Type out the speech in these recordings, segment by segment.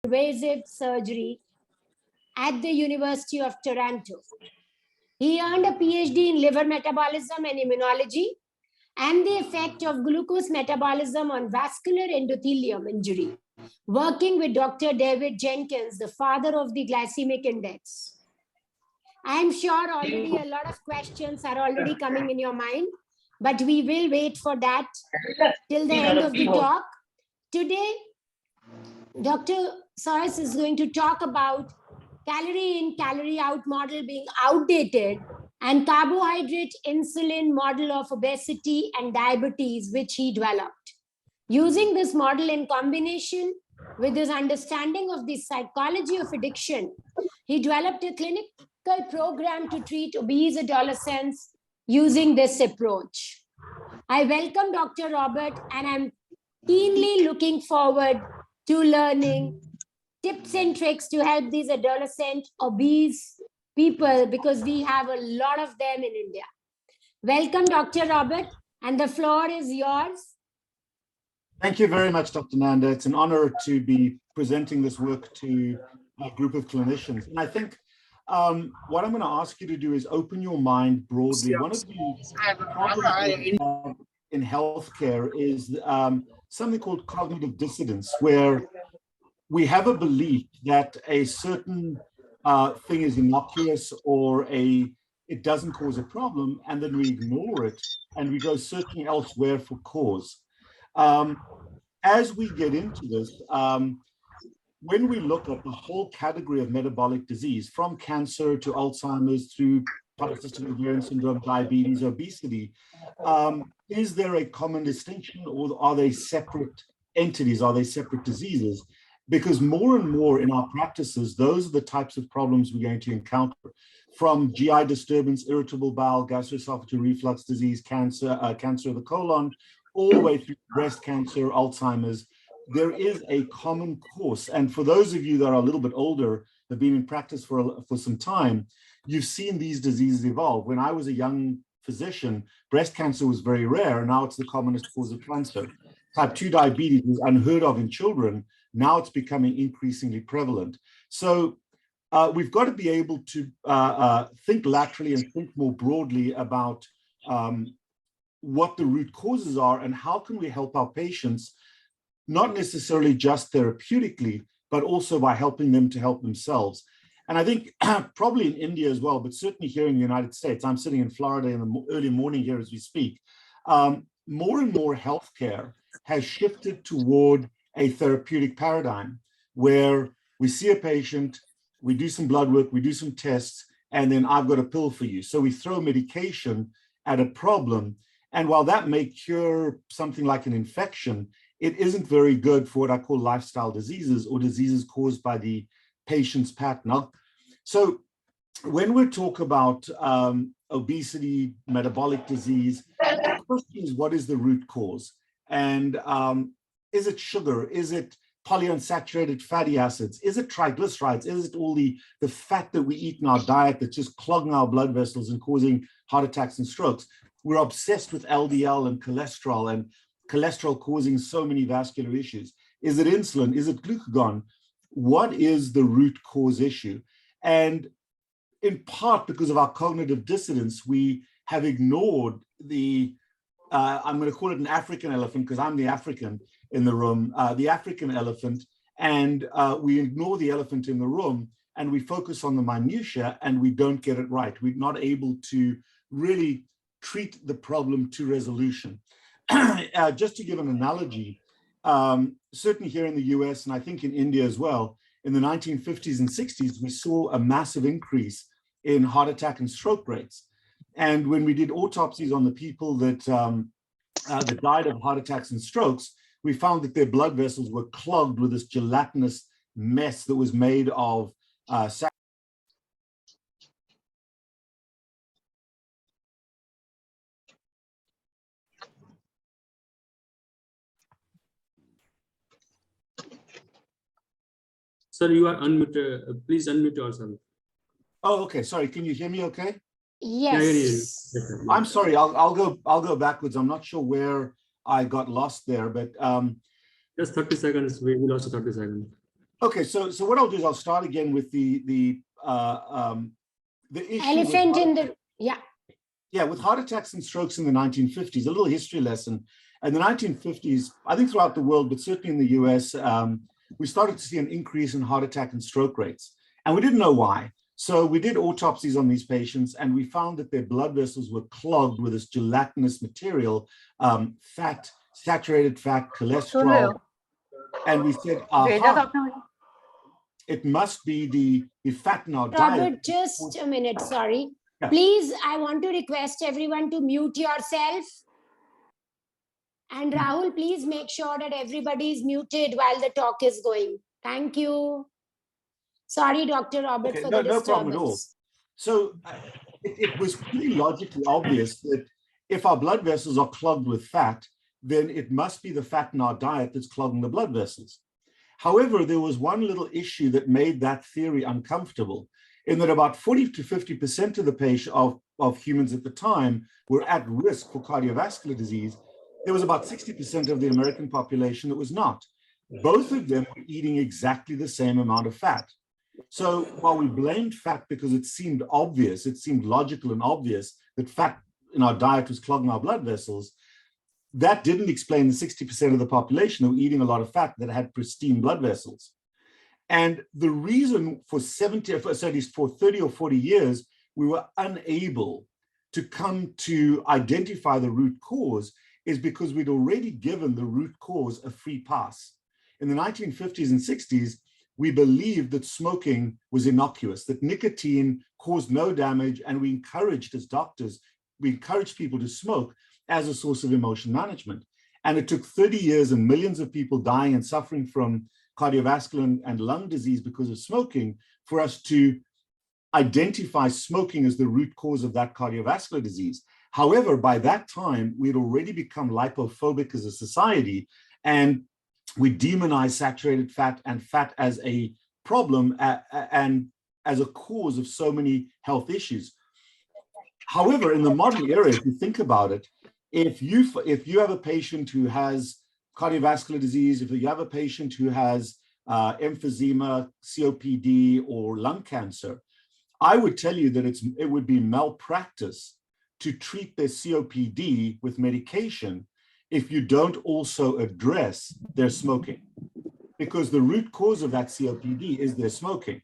invasive surgery at the University of Toronto. He earned a PhD in liver metabolism and immunology and the effect of glucose metabolism on vascular endothelium injury, working with Dr. David Jenkins, the father of the glycemic index. I'm sure already a lot of questions are already coming in your mind, but we will wait for that till the end of the talk. Today, Dr. Cywes is going to talk about calorie in, calorie out model being outdated and carbohydrate insulin model of obesity and diabetes, which he developed. Using this model in combination with his understanding of the psychology of addiction, he developed a clinical program to treat obese adolescents using this approach. I welcome Dr. Robert, and I'm keenly looking forward to learning tips and tricks to help these adolescent obese people, because we have a lot of them in India. Welcome, Dr. Robert, and the floor is yours. Thank you very much, Dr. Nanda. It's an honor to be presenting this work to a group of clinicians. And I think what I'm going to ask you to do is open your mind broadly. One of the problems in healthcare is something called cognitive dissidence, where we have a belief that a certain thing is innocuous or it doesn't cause a problem, and then we ignore it and we go searching elsewhere for cause. As we get into this, when we look at the whole category of metabolic disease, from cancer to Alzheimer's through polycystic ovarian syndrome, diabetes, obesity, is there a common distinction, or are they separate entities? Are they separate diseases? Because more and more in our practices, those are the types of problems we're going to encounter, from GI disturbance, irritable bowel, gastroesophageal reflux disease, cancer, cancer of the colon, all the way through breast cancer, Alzheimer's. There is a common course. And for those of you that are a little bit older, have been in practice for some time, you've seen these diseases evolve. When I was a young physician, breast cancer was very rare. Now it's the commonest cause of cancer. Type 2 diabetes was unheard of in children. Now it's becoming increasingly prevalent. So we've got to be able to think laterally and think more broadly about what the root causes are and how can we help our patients, not necessarily just therapeutically, but also by helping them to help themselves. And I think probably in India as well, but certainly here in the United States, I'm sitting in Florida in the early morning here as we speak, more and more healthcare has shifted toward a therapeutic paradigm where we see a patient, we do some blood work, we do some tests, and then I've got a pill for you. So we throw medication at a problem. And while that may cure something like an infection, it isn't very good for what I call lifestyle diseases or diseases caused by the patient's pattern. So when we talk about obesity, metabolic disease, the question is, what is the root cause? And is it sugar? Is it polyunsaturated fatty acids? Is it triglycerides? Is it all the fat that we eat in our diet that's just clogging our blood vessels and causing heart attacks and strokes? We're obsessed with LDL and cholesterol causing so many vascular issues. Is it insulin? Is it glucagon? What is the root cause issue? And in part because of our cognitive dissonance, we have ignored the, I'm going to call it an African elephant because I'm the African in the room, the African elephant, and we ignore the elephant in the room and we focus on the minutiae and we don't get it right. We're not able to really treat the problem to resolution. Just to give an analogy, certainly here in the US and I think in India as well, in the 1950s and 60s, we saw a massive increase in heart attack and stroke rates. And when we did autopsies on the people that, that died of heart attacks and strokes, we found that their blood vessels were clogged with this gelatinous mess that was made of Sir, you are unmuted. Please unmute yourself. Oh, okay. Sorry. Can you hear me okay? Yes. I'm sorry. I'll go backwards. I'm not sure where I got lost there, but just 30 seconds. We lost 30 seconds. Okay, so what I'll do is I'll start again with the issue Elephant in the, yeah. Yeah, with heart attacks and strokes in the 1950s, a little history lesson. In the 1950s, I think throughout the world, but certainly in the US, we started to see an increase in heart attack and stroke rates. And we didn't know why. So we did autopsies on these patients, and we found that their blood vessels were clogged with this gelatinous material, fat, saturated fat, cholesterol. And we said, aha, it must be the fat in our diet. Robert, just a minute, sorry. Yeah. Please, I want to request everyone to mute yourself. And Rahul, please make sure that everybody is muted while the talk is going. Thank you. Sorry, Dr. Robert, for the disturbance. No problem at all. So it was pretty logically obvious that if our blood vessels are clogged with fat, then it must be the fat in our diet that's clogging the blood vessels. However, there was one little issue that made that theory uncomfortable, in that about 40 to 50% of the patient of humans at the time were at risk for cardiovascular disease. There was about 60% of the American population that was not. Both of them were eating exactly the same amount of fat. So while we blamed fat because it seemed obvious, it seemed logical and obvious that fat in our diet was clogging our blood vessels, that didn't explain the 60% of the population who were eating a lot of fat that had pristine blood vessels. And the reason for 30 or 40 years, we were unable to come to identify the root cause is because we'd already given the root cause a free pass. In the 1950s and 60s, we believed that smoking was innocuous, that nicotine caused no damage, and we encouraged, as doctors, we encouraged people to smoke as a source of emotion management. And it took 30 years and millions of people dying and suffering from cardiovascular and lung disease because of smoking for us to identify smoking as the root cause of that cardiovascular disease. However, by that time, we had already become lipophobic as a society, and we demonized saturated fat and fat as a problem and as a cause of so many health issues. However, in the modern era, if you think about it, if you have a patient who has cardiovascular disease, if you have a patient who has emphysema, COPD, or lung cancer, I would tell you that it would be malpractice to treat their COPD with medication if you don't also address their smoking, because the root cause of that COPD is their smoking.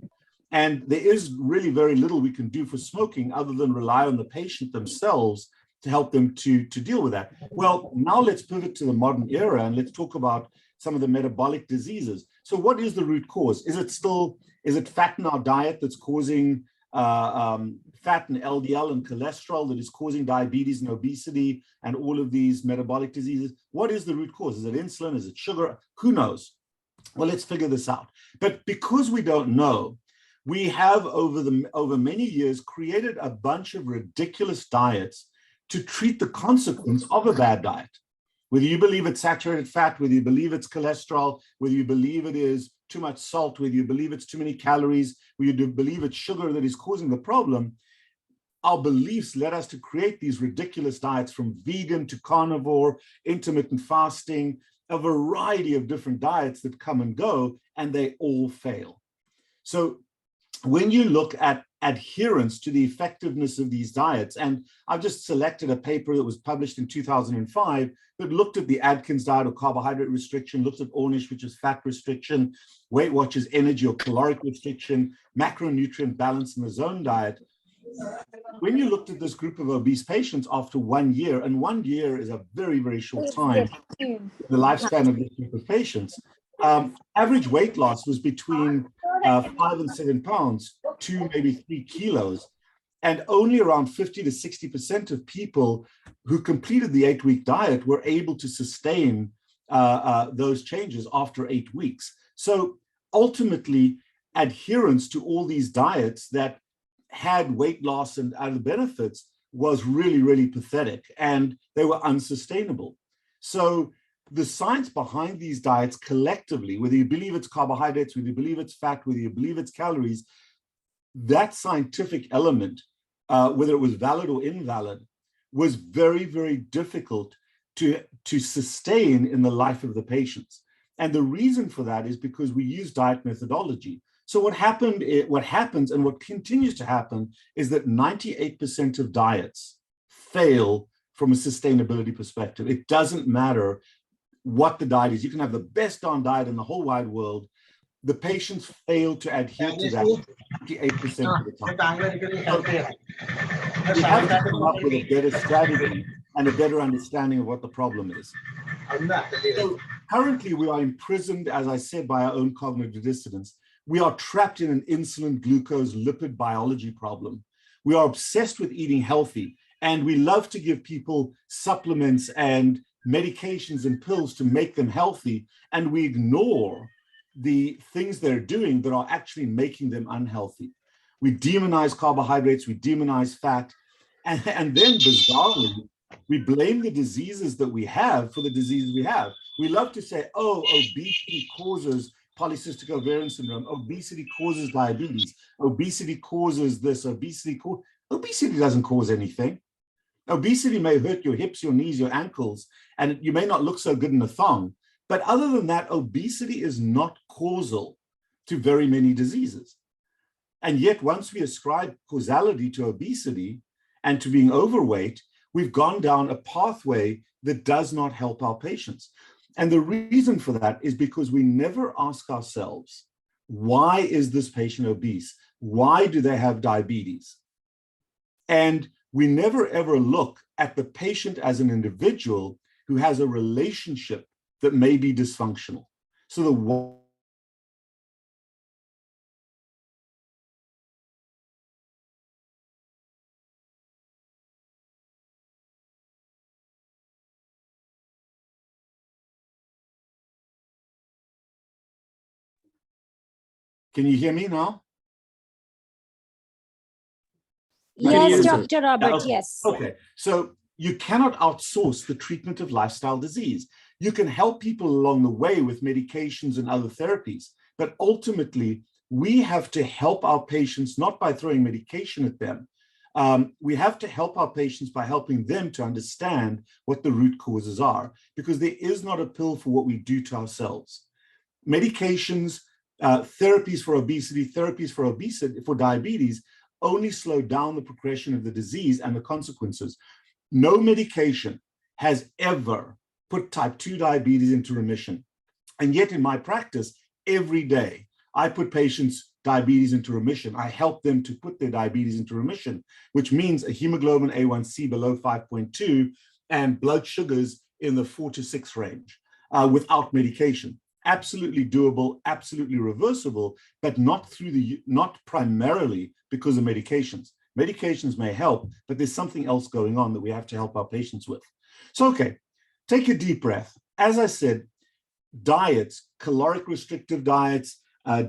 And there is really very little we can do for smoking other than rely on the patient themselves to help them to deal with that. Well, now let's pivot to the modern era and let's talk about some of the metabolic diseases. So what is the root cause? Is it fat in our diet that's causing fat and LDL and cholesterol that is causing diabetes and obesity and all of these metabolic diseases? What is the root cause? Is it insulin? Is it sugar? Who knows? Well, let's figure this out. But because we don't know, we have over many years created a bunch of ridiculous diets to treat the consequence of a bad diet. Whether you believe it's saturated fat, whether you believe it's cholesterol, whether you believe it is too much salt, whether you believe it's too many calories, whether you believe it's sugar that is causing the problem, our beliefs led us to create these ridiculous diets, from vegan to carnivore, intermittent fasting, a variety of different diets that come and go, and they all fail. So when you look at adherence to the effectiveness of these diets, and I've just selected a paper that was published in 2005 that looked at the Atkins diet or carbohydrate restriction, looked at Ornish, which is fat restriction, Weight Watchers energy or caloric restriction, macronutrient balance, and the zone diet. When you looked at this group of obese patients after 1 year, and 1 year is a very, very short time, the lifespan of this group of patients, average weight loss was between 5 and 7 pounds to maybe 3 kilos. And only around 50 to 60% of people who completed the 8-week diet were able to sustain those changes after 8 weeks. So ultimately, adherence to all these diets that had weight loss and other benefits was really, really pathetic, and they were unsustainable. So the science behind these diets collectively, whether you believe it's carbohydrates, whether you believe it's fat, whether you believe it's calories, that scientific element, whether it was valid or invalid, was very, very difficult to sustain in the life of the patients. And the reason for that is because we use diet methodology. So what happens and what continues to happen is that 98% of diets fail from a sustainability perspective. It doesn't matter what the diet is. You can have the best darn diet in the whole wide world. The patients fail to adhere to that 98% of the time. So we have to come up with a better strategy and a better understanding of what the problem is. So currently, we are imprisoned, as I said, by our own cognitive dissidence. We are trapped in an insulin, glucose, lipid biology problem. We are obsessed with eating healthy, and we love to give people supplements and medications and pills to make them healthy, and we ignore the things they're doing that are actually making them unhealthy. We demonize carbohydrates, we demonize fat, and then bizarrely, we blame the diseases that we have for the diseases we have. We love to say, oh, obesity causes polycystic ovarian syndrome, obesity causes diabetes, obesity causes this, obesity doesn't cause anything. Obesity may hurt your hips, your knees, your ankles, and you may not look so good in a thong. But other than that, obesity is not causal to very many diseases. And yet, once we ascribe causality to obesity and to being overweight, we've gone down a pathway that does not help our patients. And the reason for that is because we never ask ourselves, why is this patient obese? Why do they have diabetes? And we never ever look at the patient as an individual who has a relationship that may be dysfunctional. So the Can you hear me now? Yes, Dr. Robert, okay. yes. Okay, so you cannot outsource the treatment of lifestyle disease. You can help people along the way with medications and other therapies, but ultimately we have to help our patients not by throwing medication at them. We have to help our patients by helping them to understand what the root causes are, because there is not a pill for what we do to ourselves. Medications, therapies for obesity, for diabetes, only slow down the progression of the disease and the consequences. No medication has ever put type 2 diabetes into remission. And yet in my practice, every day, I put patients' diabetes into remission. I help them to put their diabetes into remission, which means a hemoglobin A1C below 5.2 and blood sugars in the 4 to 6 range without medication. Absolutely doable, absolutely reversible, but not primarily because of medications. Medications may help, but there's something else going on that we have to help our patients with. So, okay, take a deep breath. As I said, diets, caloric restrictive diets,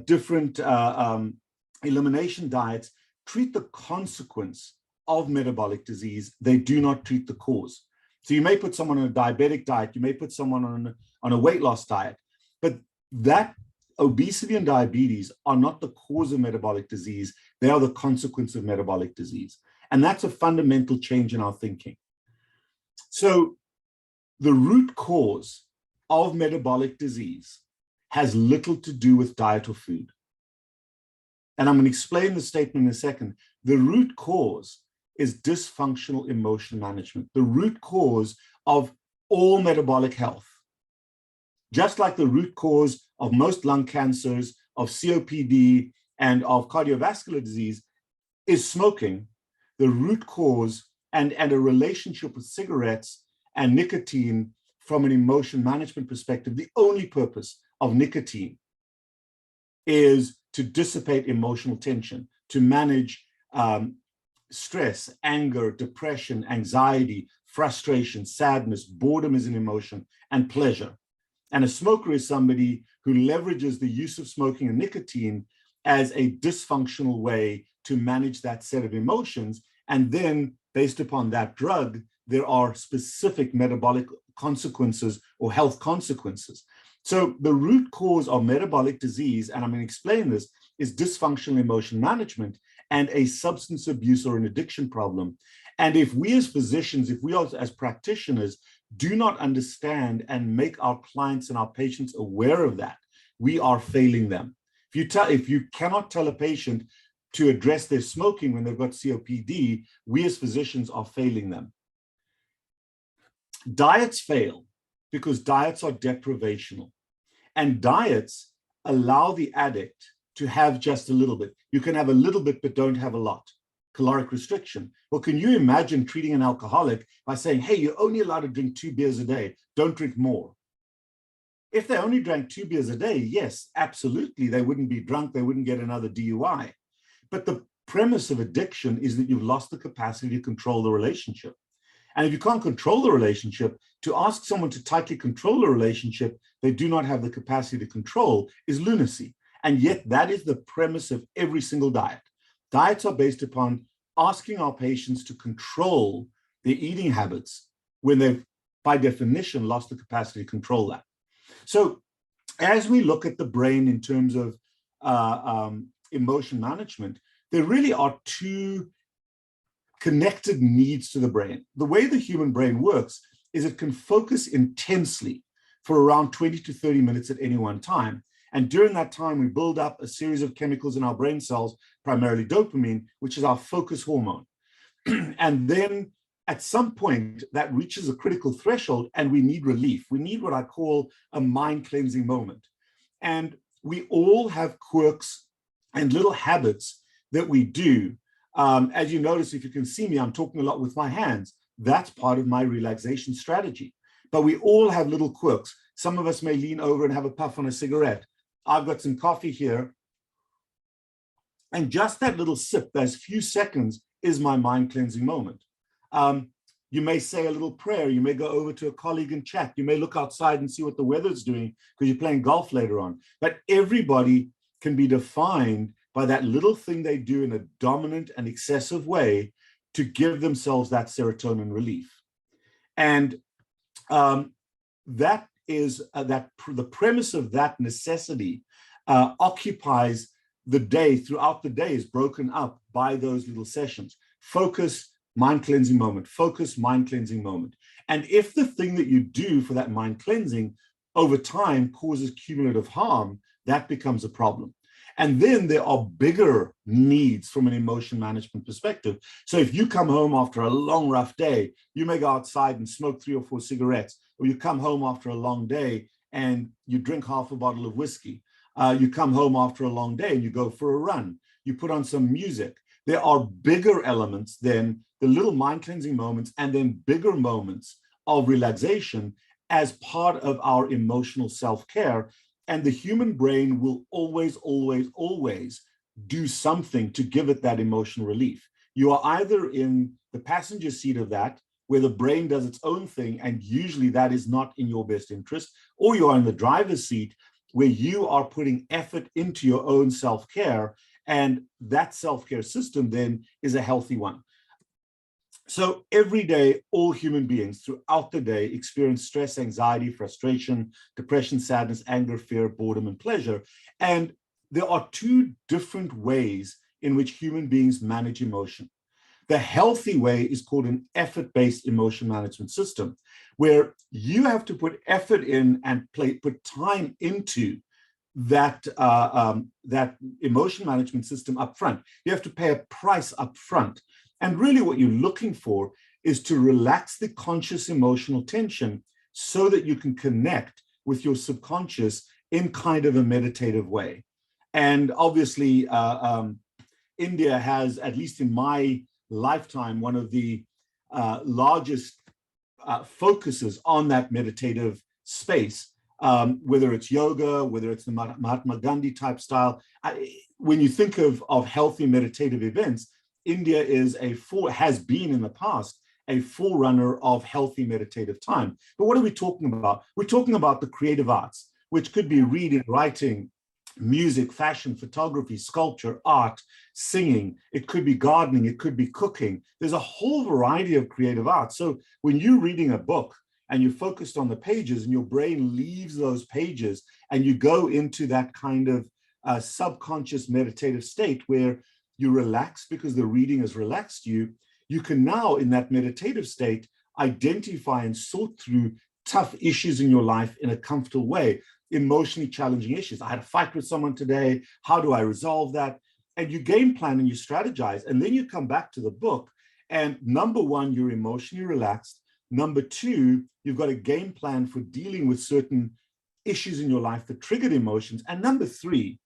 different elimination diets treat the consequence of metabolic disease. They do not treat the cause. So you may put someone on a diabetic diet, you may put someone on a weight loss diet, but that obesity and diabetes are not the cause of metabolic disease. They are the consequence of metabolic disease. And that's a fundamental change in our thinking. So the root cause of metabolic disease has little to do with diet or food. And I'm going to explain the statement in a second. The root cause is dysfunctional emotion management, the root cause of all metabolic health. Just like the root cause of most lung cancers, of COPD, and of cardiovascular disease is smoking, the root cause and a relationship with cigarettes and nicotine from an emotion management perspective, the only purpose of nicotine is to dissipate emotional tension, to manage stress, anger, depression, anxiety, frustration, sadness, boredom is an emotion, and pleasure. And a smoker is somebody who leverages the use of smoking and nicotine as a dysfunctional way to manage that set of emotions. And then based upon that drug, there are specific metabolic consequences or health consequences. So the root cause of metabolic disease, and I'm going to explain this, is dysfunctional emotion management and a substance abuse or an addiction problem. And if we as physicians, if we as practitioners do not understand and make our clients and our patients aware of that, we are failing them. If you cannot tell a patient to address their smoking when they've got COPD, we as physicians are failing them. Diets fail because diets are deprivational, and diets allow the addict to have just a little bit. You can have a little bit, but don't have a lot. Caloric restriction. Well, can you imagine treating an alcoholic by saying, hey, you're only allowed to drink 2 beers a day, don't drink more? If they only drank 2 beers a day, yes, absolutely, they wouldn't be drunk, they wouldn't get another DUI. But the premise of addiction is that you've lost the capacity to control the relationship. And if you can't control the relationship, to ask someone to tightly control the relationship they do not have the capacity to control is lunacy. And yet that is the premise of every single diet. Diets are based upon asking our patients to control their eating habits when they've, by definition, lost the capacity to control that. So as we look at the brain in terms of emotion management, there really are two connected needs to the brain. The way the human brain works is it can focus intensely for around 20 to 30 minutes at any one time. And during that time, we build up a series of chemicals in our brain cells, primarily dopamine, which is our focus hormone. And then at some point that reaches a critical threshold and we need relief. We need what I call a mind cleansing moment. And we all have quirks and little habits that we do. As you notice, if you can see me, I'm talking a lot with my hands. That's part of my relaxation strategy. But we all have little quirks. Some of us may lean over and have a puff on a cigarette. I've got some coffee here. And just that little sip, those few seconds, is my mind cleansing moment. You may say a little prayer. You may go over to a colleague and chat. You may look outside and see what the weather's doing because you're playing golf later on. But everybody can be defined by that little thing they do in a dominant and excessive way to give themselves that serotonin relief. And that is the premise of that necessity occupies the day. Throughout the day is broken up by those little sessions. Focus, mind cleansing moment, focus, mind cleansing moment. And if the thing that you do for that mind cleansing over time causes cumulative harm, that becomes a problem. And then there are bigger needs from an emotion management perspective. So if you come home after a long, rough day, you may go outside and smoke 3 or 4 cigarettes, or you come home after a long day and you drink half a bottle of whiskey. You come home after a long day and you go for a run. You put on some music. There are bigger elements than the little mind cleansing moments and then bigger moments of relaxation as part of our emotional self-care. And the human brain will always, always, always do something to give it that emotional relief. You are either in the passenger seat of that, where the brain does its own thing, and usually that is not in your best interest, or you are in the driver's seat, where you are putting effort into your own self-care, and that self-care system then is a healthy one. So every day, all human beings throughout the day experience stress, anxiety, frustration, depression, sadness, anger, fear, boredom, and pleasure. And there are 2 different ways in which human beings manage emotion. The healthy way is called an effort-based emotion management system, where you have to put effort in and put time into that, that emotion management system up front. You have to pay a price up front. And really what you're looking for is to relax the conscious emotional tension so that you can connect with your subconscious in kind of a meditative way. And obviously, India has, at least in my lifetime, one of the largest focuses on that meditative space, whether it's yoga, whether it's the Mahatma Gandhi type style. When you think of healthy meditative events, India has been in the past a forerunner of healthy meditative time. But what are we talking about? We're talking about the creative arts, which could be reading, writing, music, fashion, photography, sculpture, art, singing. It could be gardening. It could be cooking. There's a whole variety of creative arts. So when you're reading a book and you're focused on the pages and your brain leaves those pages and you go into that kind of subconscious meditative state where you relax because the reading has relaxed you, you can now in that meditative state identify and sort through tough issues in your life in a comfortable way, emotionally challenging issues. I had a fight with someone today. How do I resolve that? And you game plan and you strategize. And then you come back to the book. And number one, you're emotionally relaxed. Number two, you've got a game plan for dealing with certain issues in your life that triggered emotions. And number three,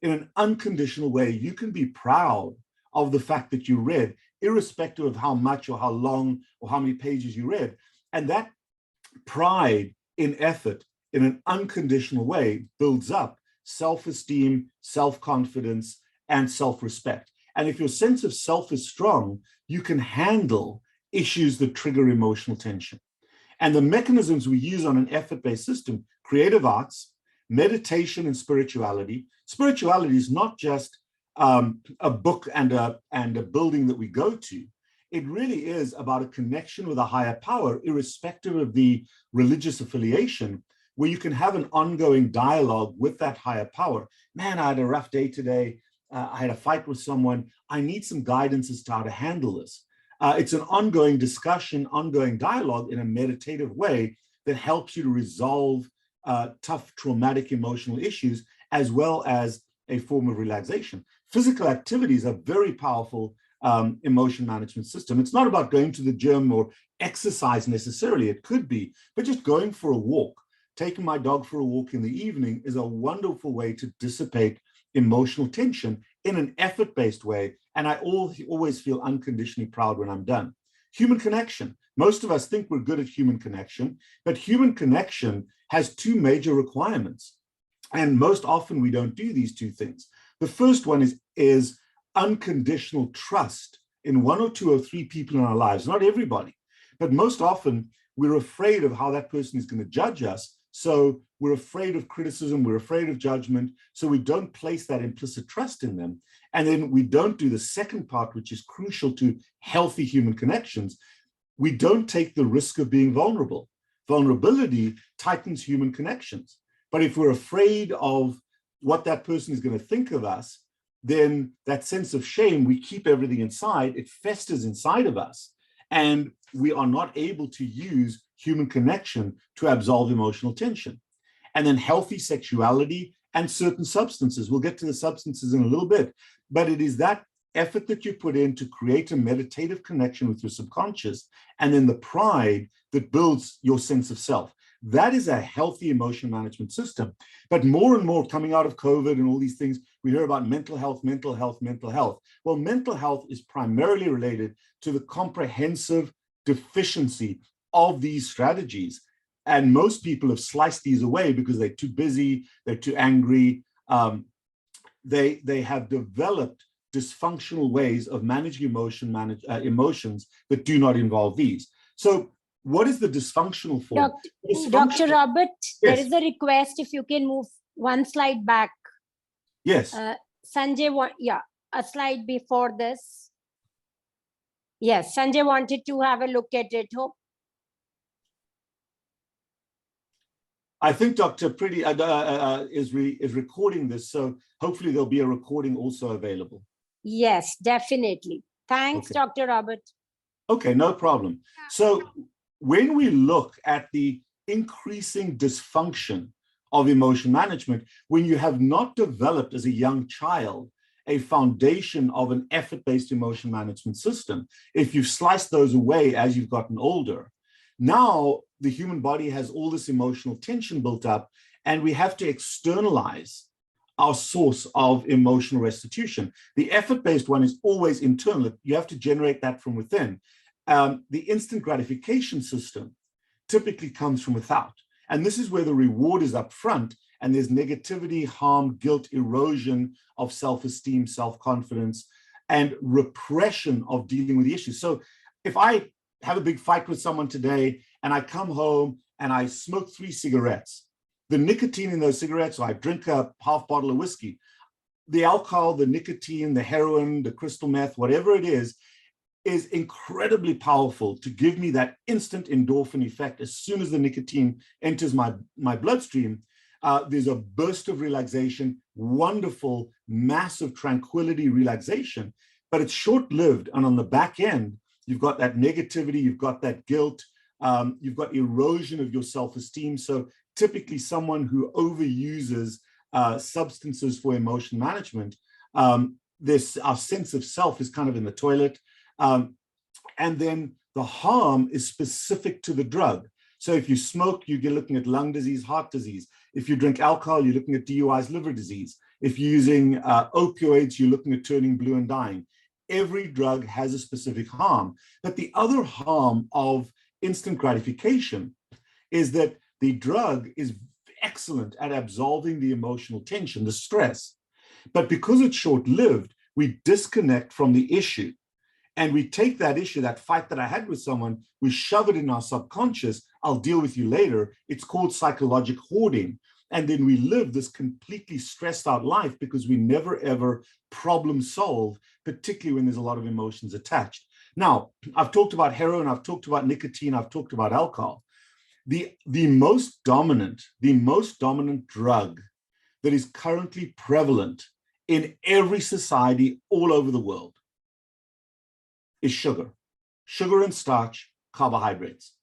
in an unconditional way, you can be proud of the fact that you read, irrespective of how much or how long or how many pages you read. And that pride in effort in an unconditional way builds up self-esteem, self-confidence, and self-respect. And if your sense of self is strong, you can handle issues that trigger emotional tension. And the mechanisms we use on an effort-based system, creative arts, meditation, and spirituality. Spirituality is not just a book and a building that we go to. It really is about a connection with a higher power, irrespective of the religious affiliation, where you can have an ongoing dialogue with that higher power. Man, I had a rough day today. I had a fight with someone. I need some guidance as to how to handle this. It's an ongoing discussion, ongoing dialogue in a meditative way that helps you to resolve tough, traumatic emotional issues, as well as a form of relaxation. Physical activities are very powerful emotion management system. It's not about going to the gym or exercise necessarily. It could be, but just going for a walk, taking my dog for a walk in the evening is a wonderful way to dissipate emotional tension in an effort-based way. And I always feel unconditionally proud when I'm done. Human connection. Most of us think we're good at human connection, but human connection has two major requirements. And most often we don't do these two things. The first one is unconditional trust in one or two or three people in our lives, not everybody, but most often we're afraid of how that person is going to judge us. So we're afraid of criticism, we're afraid of judgment, so we don't place that implicit trust in them. And then we don't do the second part, which is crucial to healthy human connections. We don't take the risk of being vulnerable. Vulnerability tightens human connections. But if we're afraid of what that person is going to think of us, then that sense of shame, we keep everything inside, it festers inside of us. And we are not able to use human connection to absolve emotional tension. And then healthy sexuality and certain substances. We'll get to the substances in a little bit, but it is that effort that you put in to create a meditative connection with your subconscious, and then the pride that builds your sense of self. That is a healthy emotion management system. But more and more coming out of COVID and all these things, we hear about mental health, mental health, mental health. Well, mental health is primarily related to the comprehensive deficiency of these strategies. And most people have sliced these away because they're too busy, they're too angry. They have developed dysfunctional ways of managing emotions that do not involve these. So what is the dysfunctional form? Dr. Robert, Yes. there is a request if you can move one slide back. Yes. Sanjay, a slide before this. Yes, Sanjay wanted to have a look at it. Hope. I think Dr. Pretty is recording this, so hopefully there'll be a recording also available. Yes, definitely. Thanks, Okay. Dr. Robert. Okay, no problem. So when we look at the increasing dysfunction of emotion management, when you have not developed as a young child a foundation of an effort-based emotion management system, if you've sliced those away as you've gotten older, now the human body has all this emotional tension built up, and we have to externalize our source of emotional restitution. The effort-based one is always internal. You have to generate that from within. The instant gratification system typically comes from without. And this is where the reward is up front, and there's negativity, harm, guilt, erosion of self-esteem, self-confidence, and repression of dealing with the issues. So if I have a big fight with someone today and I come home and I smoke 3 cigarettes, the nicotine in those cigarettes, or I drink a half bottle of whiskey, the alcohol, the nicotine, the heroin, the crystal meth, whatever it is incredibly powerful to give me that instant endorphin effect. As soon as the nicotine enters my bloodstream, there's a burst of relaxation, wonderful, massive tranquility relaxation, but it's short-lived. And on the back end, you've got that negativity, you've got that guilt, you've got erosion of your self-esteem. So typically someone who overuses substances for emotion management, our sense of self is kind of in the toilet. And then the harm is specific to the drug. So if you smoke, you're looking at lung disease, heart disease. If you drink alcohol, you're looking at DUIs, liver disease. If you're using opioids, you're looking at turning blue and dying. Every drug has a specific harm. But the other harm of instant gratification is that the drug is excellent at absolving the emotional tension, the stress. But because it's short-lived, we disconnect from the issue. And we take that issue, that fight that I had with someone, we shove it in our subconscious. I'll deal with you later. It's called psychologic hoarding. And then we live this completely stressed out life because we never ever problem solve, particularly when there's a lot of emotions attached. Now, I've talked about heroin, I've talked about nicotine, I've talked about alcohol. The most dominant drug that is currently prevalent in every society all over the world is sugar and starch, carbohydrates.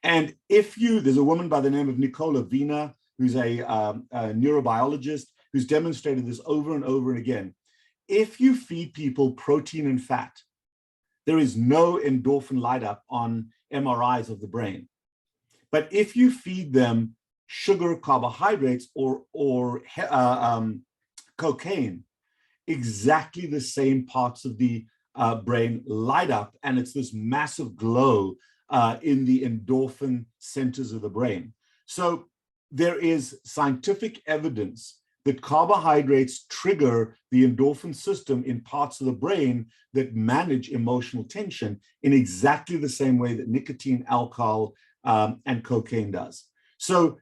And there's a woman by the name of Nicola Vina, who's a neurobiologist, who's demonstrated this over and over and again. If you feed people protein and fat, there is no endorphin light up on MRIs of the brain. But if you feed them sugar, carbohydrates, or cocaine, exactly the same parts of the brain light up, and it's this massive glow in the endorphin centers of the brain. So there is scientific evidence that carbohydrates trigger the endorphin system in parts of the brain that manage emotional tension in exactly the same way that nicotine, alcohol, and cocaine does. So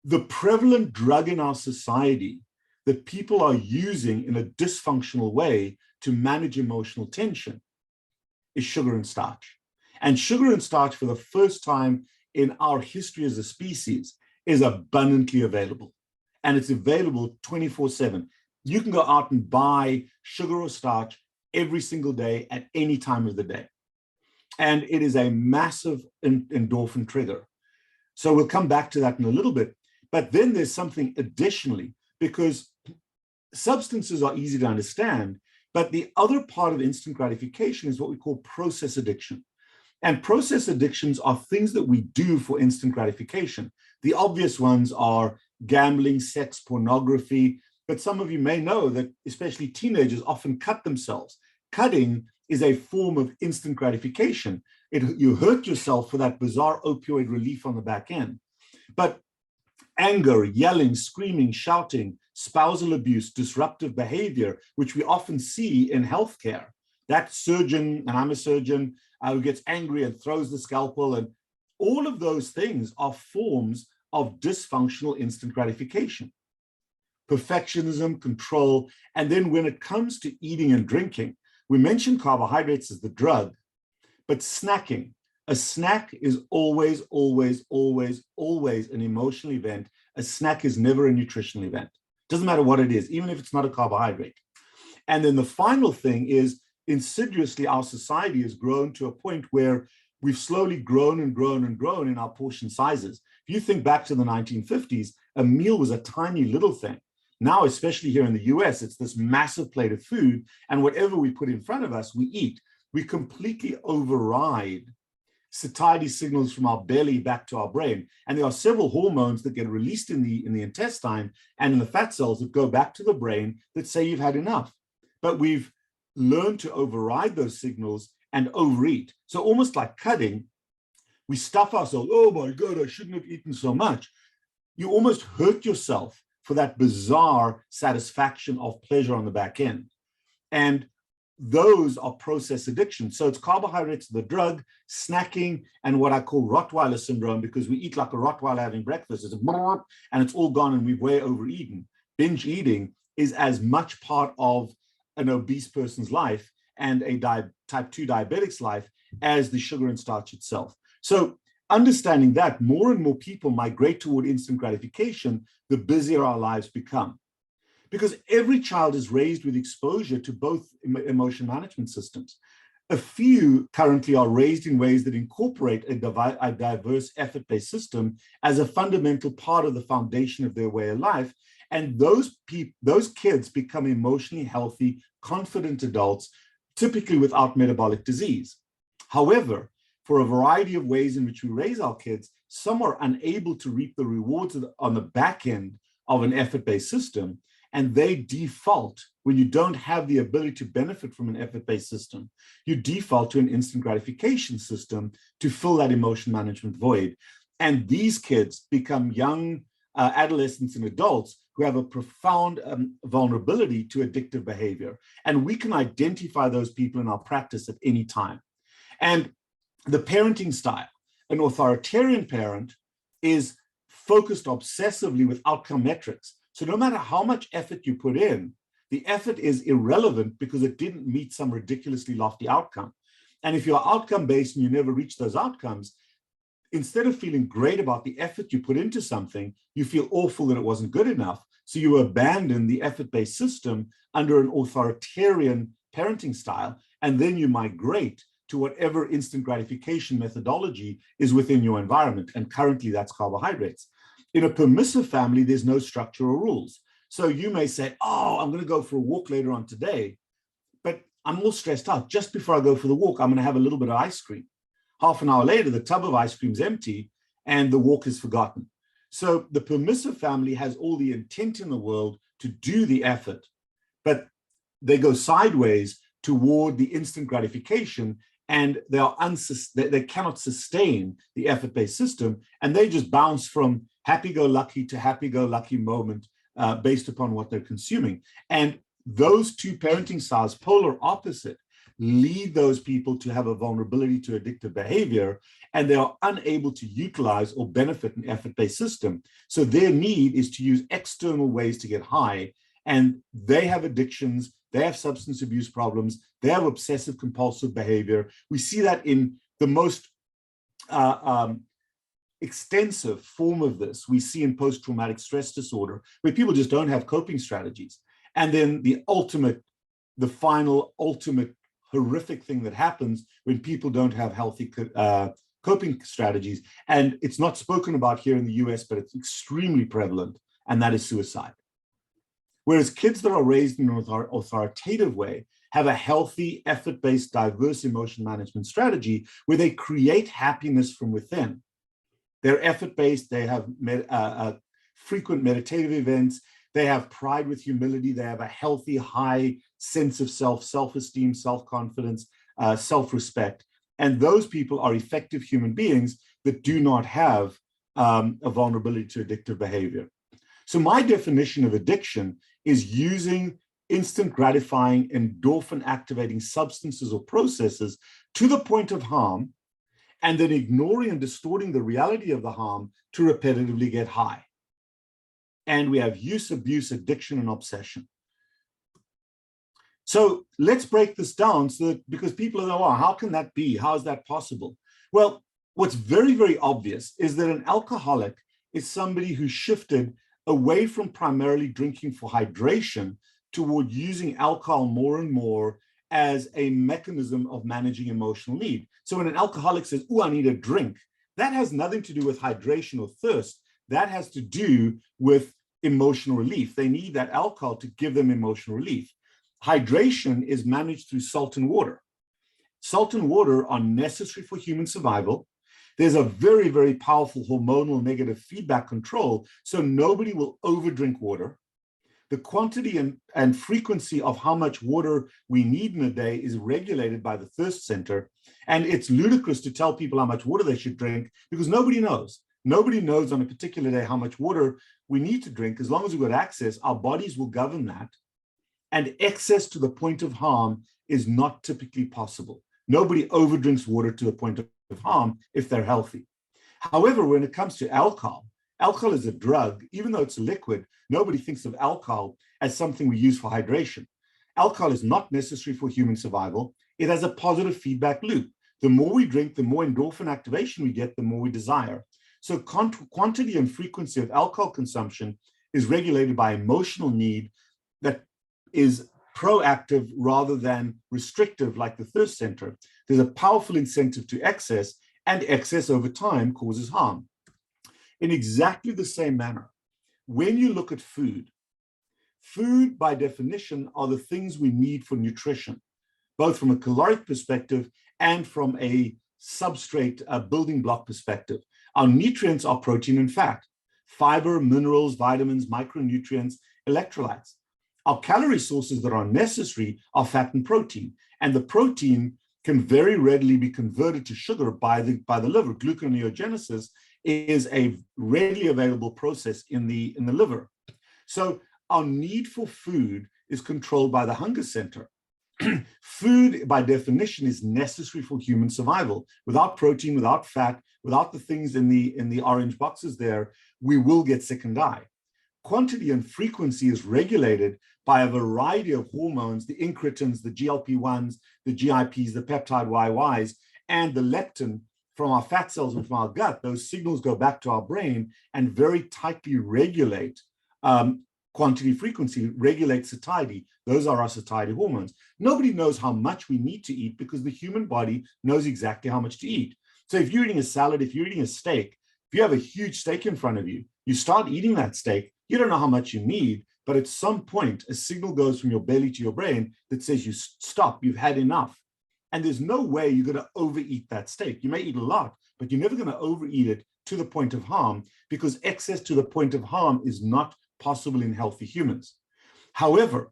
the prevalent drug in our society that people are using in a dysfunctional way to manage emotional tension is sugar and starch. And sugar and starch, for the first time in our history as a species, is abundantly available. And it's available 24/7. You can go out and buy sugar or starch every single day at any time of the day. And it is a massive endorphin trigger. So we'll come back to that in a little bit. But then there's something additionally, because substances are easy to understand, but the other part of instant gratification is what we call process addiction. And process addictions are things that we do for instant gratification. The obvious ones are gambling, sex, pornography, but some of you may know that especially teenagers often cut themselves. Cutting is a form of instant gratification. You hurt yourself for that bizarre opioid relief on the back end. But anger, yelling, screaming, shouting, spousal abuse, disruptive behavior, which we often see in healthcare. That surgeon, and I'm a surgeon, who gets angry and throws the scalpel, and all of those things are forms of dysfunctional instant gratification. Perfectionism, control, and then when it comes to eating and drinking, we mentioned carbohydrates as the drug, but snacking. A snack is always, always, always, always an emotional event. A snack is never a nutritional event. Doesn't matter what it is, even if it's not a carbohydrate. And then the final thing is, insidiously, our society has grown to a point where we've slowly grown and grown and grown in our portion sizes. If you think back to the 1950s, a meal was a tiny little thing. Now, especially here in the US, it's this massive plate of food, and whatever we put in front of us, we eat. We completely override satiety signals from our belly back to our brain. And there are several hormones that get released in the intestine and in the fat cells that go back to the brain that say you've had enough. But we've learned to override those signals and overeat. So almost like cutting, we stuff ourselves. Oh my God, I shouldn't have eaten so much. You almost hurt yourself for that bizarre satisfaction of pleasure on the back end. And those are process addictions. So it's carbohydrates, the drug, snacking, and what I call Rottweiler syndrome, because we eat like a Rottweiler having breakfast. It's and it's all gone and we've way overeaten. Binge eating is as much part of an obese person's life and a type 2 diabetic's life as the sugar and starch itself. So understanding that, more and more people migrate toward instant gratification, the busier our lives become. Because every child is raised with exposure to both emotion management systems. A few currently are raised in ways that incorporate a diverse effort-based system as a fundamental part of the foundation of their way of life. And those kids become emotionally healthy, confident adults, typically without metabolic disease. However, for a variety of ways in which we raise our kids, some are unable to reap the rewards on the back end of an effort-based system, and they default, when you don't have the ability to benefit from an effort-based system, you default to an instant gratification system to fill that emotion management void. And these kids become young adolescents and adults who have a profound vulnerability to addictive behavior. And we can identify those people in our practice at any time. And the parenting style, an authoritarian parent is focused obsessively with outcome metrics. So no matter how much effort you put in, the effort is irrelevant because it didn't meet some ridiculously lofty outcome. And if you're outcome-based and you never reach those outcomes, instead of feeling great about the effort you put into something, you feel awful that it wasn't good enough. So you abandon the effort-based system under an authoritarian parenting style, and then you migrate to whatever instant gratification methodology is within your environment. And currently that's carbohydrates. In a permissive family, there's no structure or rules. So you may say, oh, I'm going to go for a walk later on today, but I'm all stressed out. Just before I go for the walk, I'm going to have a little bit of ice cream. Half an hour later, the tub of ice cream is empty and the walk is forgotten. So the permissive family has all the intent in the world to do the effort, but they go sideways toward the instant gratification, and they cannot sustain the effort-based system, and they just bounce from happy-go-lucky to happy-go-lucky moment based upon what they're consuming. And those two parenting styles, polar opposite, lead those people to have a vulnerability to addictive behavior, and they are unable to utilize or benefit an effort-based system. So their need is to use external ways to get high, and they have addictions, they have substance abuse problems, they have obsessive compulsive behavior. We see that in the most extensive form of this we see in post-traumatic stress disorder, where people just don't have coping strategies. And then the final ultimate horrific thing that happens when people don't have healthy coping strategies. And it's not spoken about here in the US, but it's extremely prevalent, and that is suicide. Whereas kids that are raised in an authoritative way have a healthy, effort-based, diverse emotion management strategy where they create happiness from within. They're effort-based, they have frequent meditative events, they have pride with humility, they have a healthy, high sense of self, self-esteem, self-confidence, self-respect. And those people are effective human beings that do not have a vulnerability to addictive behavior. So my definition of addiction is using instant gratifying endorphin activating substances or processes to the point of harm, and then ignoring and distorting the reality of the harm to repetitively get high. And we have use, abuse, addiction, and obsession. So let's break this down because people are, oh, how can that be? How is that possible? Well, what's very, very obvious is that an alcoholic is somebody who shifted away from primarily drinking for hydration toward using alcohol more and more as a mechanism of managing emotional need. So when an alcoholic says, oh, I need a drink, that has nothing to do with hydration or thirst. That has to do with emotional relief. They need that alcohol to give them emotional relief. Hydration is managed through salt and water. Salt and water are necessary for human survival. There's a very, very powerful hormonal negative feedback control, so nobody will overdrink water. The quantity and frequency of how much water we need in a day is regulated by the thirst center. And it's ludicrous to tell people how much water they should drink because nobody knows. Nobody knows on a particular day how much water we need to drink. As long as we've got access, our bodies will govern that. And excess to the point of harm is not typically possible. Nobody overdrinks water to the point of harm if they're healthy. However, when it comes to alcohol, alcohol is a drug. Even though it's a liquid, nobody thinks of alcohol as something we use for hydration. Alcohol is not necessary for human survival. It has a positive feedback loop. The more we drink, the more endorphin activation we get, the more we desire. So quantity and frequency of alcohol consumption is regulated by emotional need that is proactive rather than restrictive like the thirst center. There's a powerful incentive to excess, and excess over time causes harm. In exactly the same manner, when you look at food, food by definition are the things we need for nutrition, both from a caloric perspective and from a substrate building block perspective. Our nutrients are protein and fat, fiber, minerals, vitamins, micronutrients, electrolytes. Our calorie sources that are necessary are fat and protein, and the protein can very readily be converted to sugar by the liver. Gluconeogenesis is a readily available process in the liver. So our need for food is controlled by the hunger center. Food, by definition, is necessary for human survival. Without protein, without fat, without the things in the orange boxes there, we will get sick and die. Quantity and frequency is regulated by a variety of hormones, the incretins, the GLP-1s, the GIPs, the peptide YYs, and the leptin from our fat cells and from our gut. Those signals go back to our brain and very tightly regulate quantity, frequency, regulate satiety. Those are our satiety hormones. Nobody knows how much we need to eat because the human body knows exactly how much to eat. So if you're eating a salad, if you're eating a steak, if you have a huge steak in front of you, you start eating that steak, you don't know how much you need, but at some point, a signal goes from your belly to your brain that says you stop, you've had enough. And there's no way you're going to overeat that steak. You may eat a lot, but you're never going to overeat it to the point of harm, because excess to the point of harm is not possible in healthy humans. However,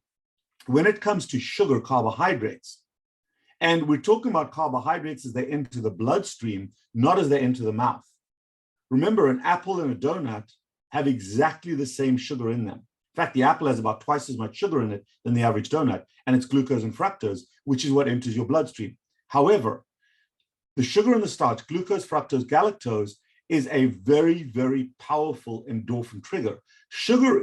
when it comes to sugar, carbohydrates, and we're talking about carbohydrates as they enter the bloodstream, not as they enter the mouth. Remember, an apple and a donut have exactly the same sugar in them. In fact, the apple has about twice as much sugar in it than the average donut, and it's glucose and fructose, which is what enters your bloodstream. However, the sugar and the starch, glucose, fructose, galactose, is a very, very powerful endorphin trigger. Sugar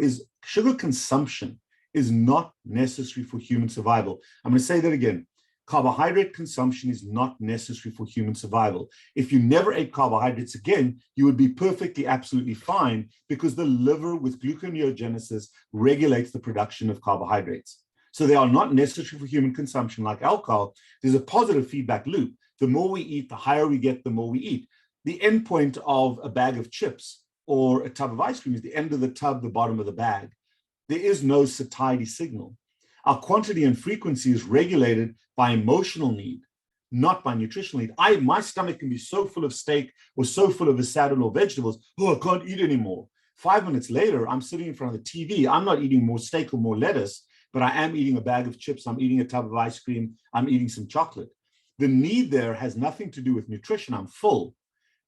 consumption is not necessary for human survival. I'm going to say that again. Carbohydrate consumption is not necessary for human survival. If you never ate carbohydrates again, you would be perfectly, absolutely fine, because the liver with gluconeogenesis regulates the production of carbohydrates. So they are not necessary for human consumption like alcohol. There's a positive feedback loop. The more we eat, the higher we get, the more we eat. The end point of a bag of chips or a tub of ice cream is the end of the tub, the bottom of the bag. There is no satiety signal. Our quantity and frequency is regulated by emotional need, not by nutritional need. My stomach can be so full of steak or so full of a salad or vegetables, oh, I can't eat anymore. 5 minutes later, I'm sitting in front of the TV. I'm not eating more steak or more lettuce, but I am eating a bag of chips. I'm eating a tub of ice cream. I'm eating some chocolate. The need there has nothing to do with nutrition. I'm full.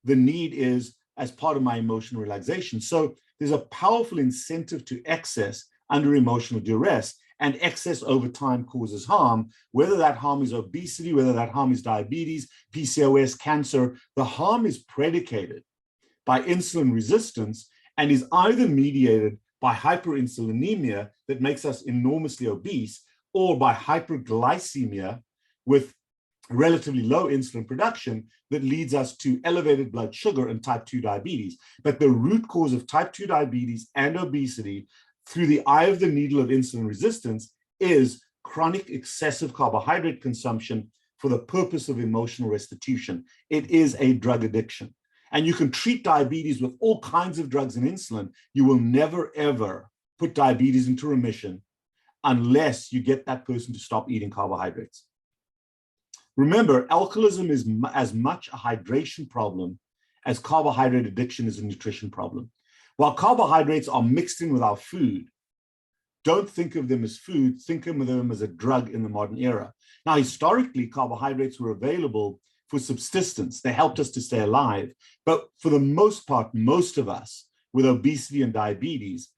The need is as part of my emotional relaxation. So there's a powerful incentive to excess under emotional duress, and excess over time causes harm, whether that harm is obesity, whether that harm is diabetes, PCOS, cancer. The harm is predicated by insulin resistance and is either mediated by hyperinsulinemia that makes us enormously obese, or by hyperglycemia with relatively low insulin production that leads us to elevated blood sugar and type 2 diabetes. But the root cause of type 2 diabetes and obesity through the eye of the needle of insulin resistance is chronic excessive carbohydrate consumption for the purpose of emotional restitution. It is a drug addiction. And you can treat diabetes with all kinds of drugs and insulin. You will never, ever put diabetes into remission unless you get that person to stop eating carbohydrates. Remember, alcoholism is as much a hydration problem as carbohydrate addiction is a nutrition problem. While carbohydrates are mixed in with our food, don't think of them as food, think of them as a drug in the modern era. Now, historically, carbohydrates were available for subsistence. They helped us to stay alive. But for the most part, most of us with obesity and diabetes,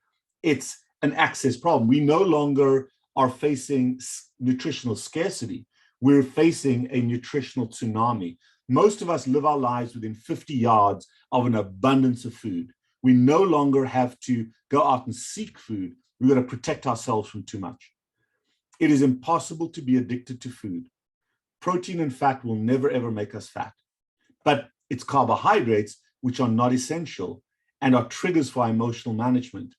it's an access problem. We no longer are facing nutritional scarcity. We're facing a nutritional tsunami. Most of us live our lives within 50 yards of an abundance of food. We no longer have to go out and seek food. We've got to protect ourselves from too much. It is impossible to be addicted to food. Protein and fat will never, ever make us fat. But it's carbohydrates, which are not essential and are triggers for our emotional management,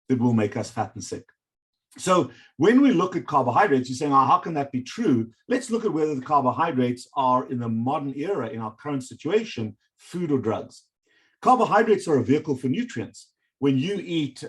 that will make us fat and sick. So when we look at carbohydrates, you're saying, oh, how can that be true? Let's look at whether the carbohydrates are, in the modern era, in our current situation, food or drugs. Carbohydrates are a vehicle for nutrients. When you eat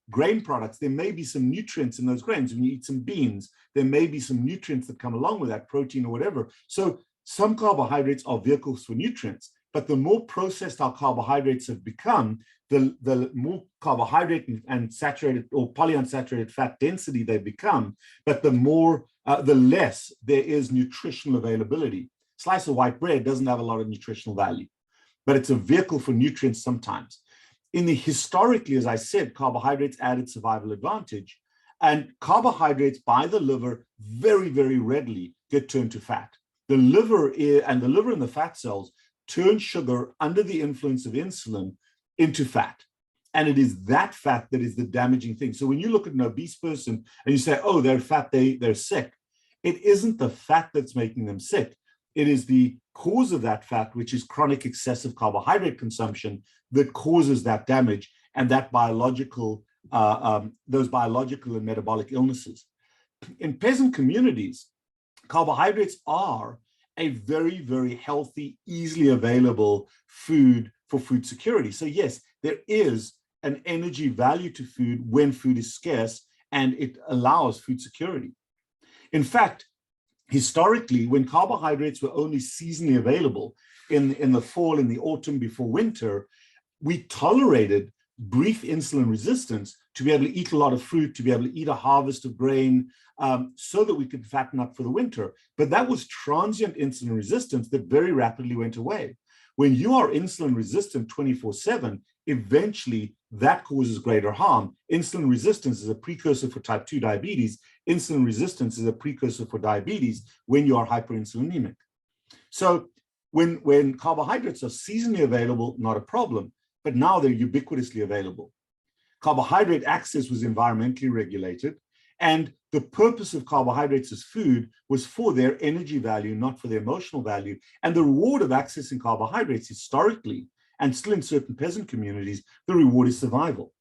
grain products, there may be some nutrients in those grains. When you eat some beans, there may be some nutrients that come along with that, protein or whatever. So some carbohydrates are vehicles for nutrients, but the more processed our carbohydrates have become, the more carbohydrate and saturated or polyunsaturated fat density they become, but the less there is nutritional availability. Slice of white bread doesn't have a lot of nutritional value, but it's a vehicle for nutrients sometimes. Historically, as I said, carbohydrates added survival advantage, and carbohydrates by the liver very, very readily get turned to fat. The liver and the fat cells turn sugar under the influence of insulin into fat. And it is that fat that is the damaging thing. So when you look at an obese person and you say, oh, they're fat, they're sick, it isn't the fat that's making them sick. It is the cause of that fat, which is chronic excessive carbohydrate consumption, that causes that damage and that those biological and metabolic illnesses. In peasant communities, carbohydrates are a very, very healthy, easily available food for food security. So yes, there is an energy value to food when food is scarce, and it allows food security. In fact, historically, when carbohydrates were only seasonally available in the fall, in the autumn, before winter, we tolerated brief insulin resistance to be able to eat a lot of fruit, to be able to eat a harvest of grain, so that we could fatten up for the winter. But that was transient insulin resistance that very rapidly went away. When you are insulin resistant 24/7, eventually that causes greater harm. Insulin resistance is a precursor for type 2 diabetes. Insulin resistance is a precursor for diabetes when you are hyperinsulinemic. So when carbohydrates are seasonally available, not a problem, but now they're ubiquitously available. Carbohydrate access was environmentally regulated, and the purpose of carbohydrates as food was for their energy value, not for their emotional value. And the reward of accessing carbohydrates historically, and still in certain peasant communities, the reward is survival.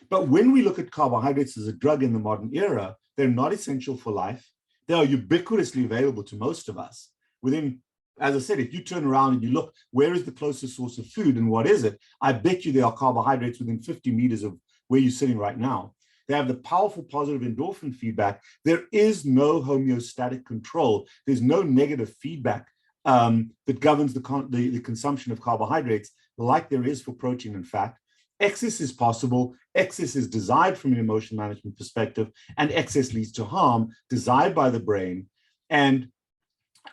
But when we look at carbohydrates as a drug in the modern era, they're not essential for life. They are ubiquitously available to most of us. Within, as I said, if you turn around and you look, where is the closest source of food and what is it? I bet you there are carbohydrates within 50 meters of where you're sitting right now. They have the powerful positive endorphin feedback. There is no homeostatic control. There's no negative feedback that governs the consumption of carbohydrates like there is for protein and fat. Excess is possible. Excess is desired from an emotion management perspective, and excess leads to harm desired by the brain. And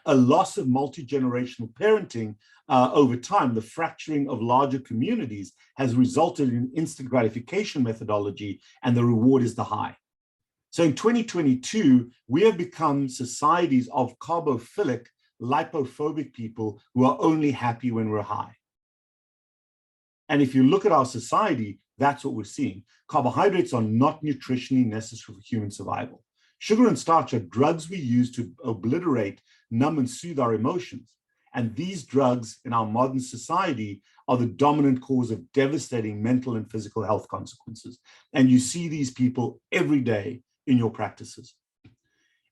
a loss of multi-generational parenting over time, the fracturing of larger communities, has resulted in instant gratification methodology, and the reward is the high. So in 2022, we have become societies of carbophilic, lipophobic people who are only happy when we're high. And if you look at our society, that's what we're seeing. Carbohydrates are not nutritionally necessary for human survival. Sugar and starch are drugs we use to obliterate, numb, and soothe our emotions. And these drugs in our modern society are the dominant cause of devastating mental and physical health consequences. And you see these people every day in your practices.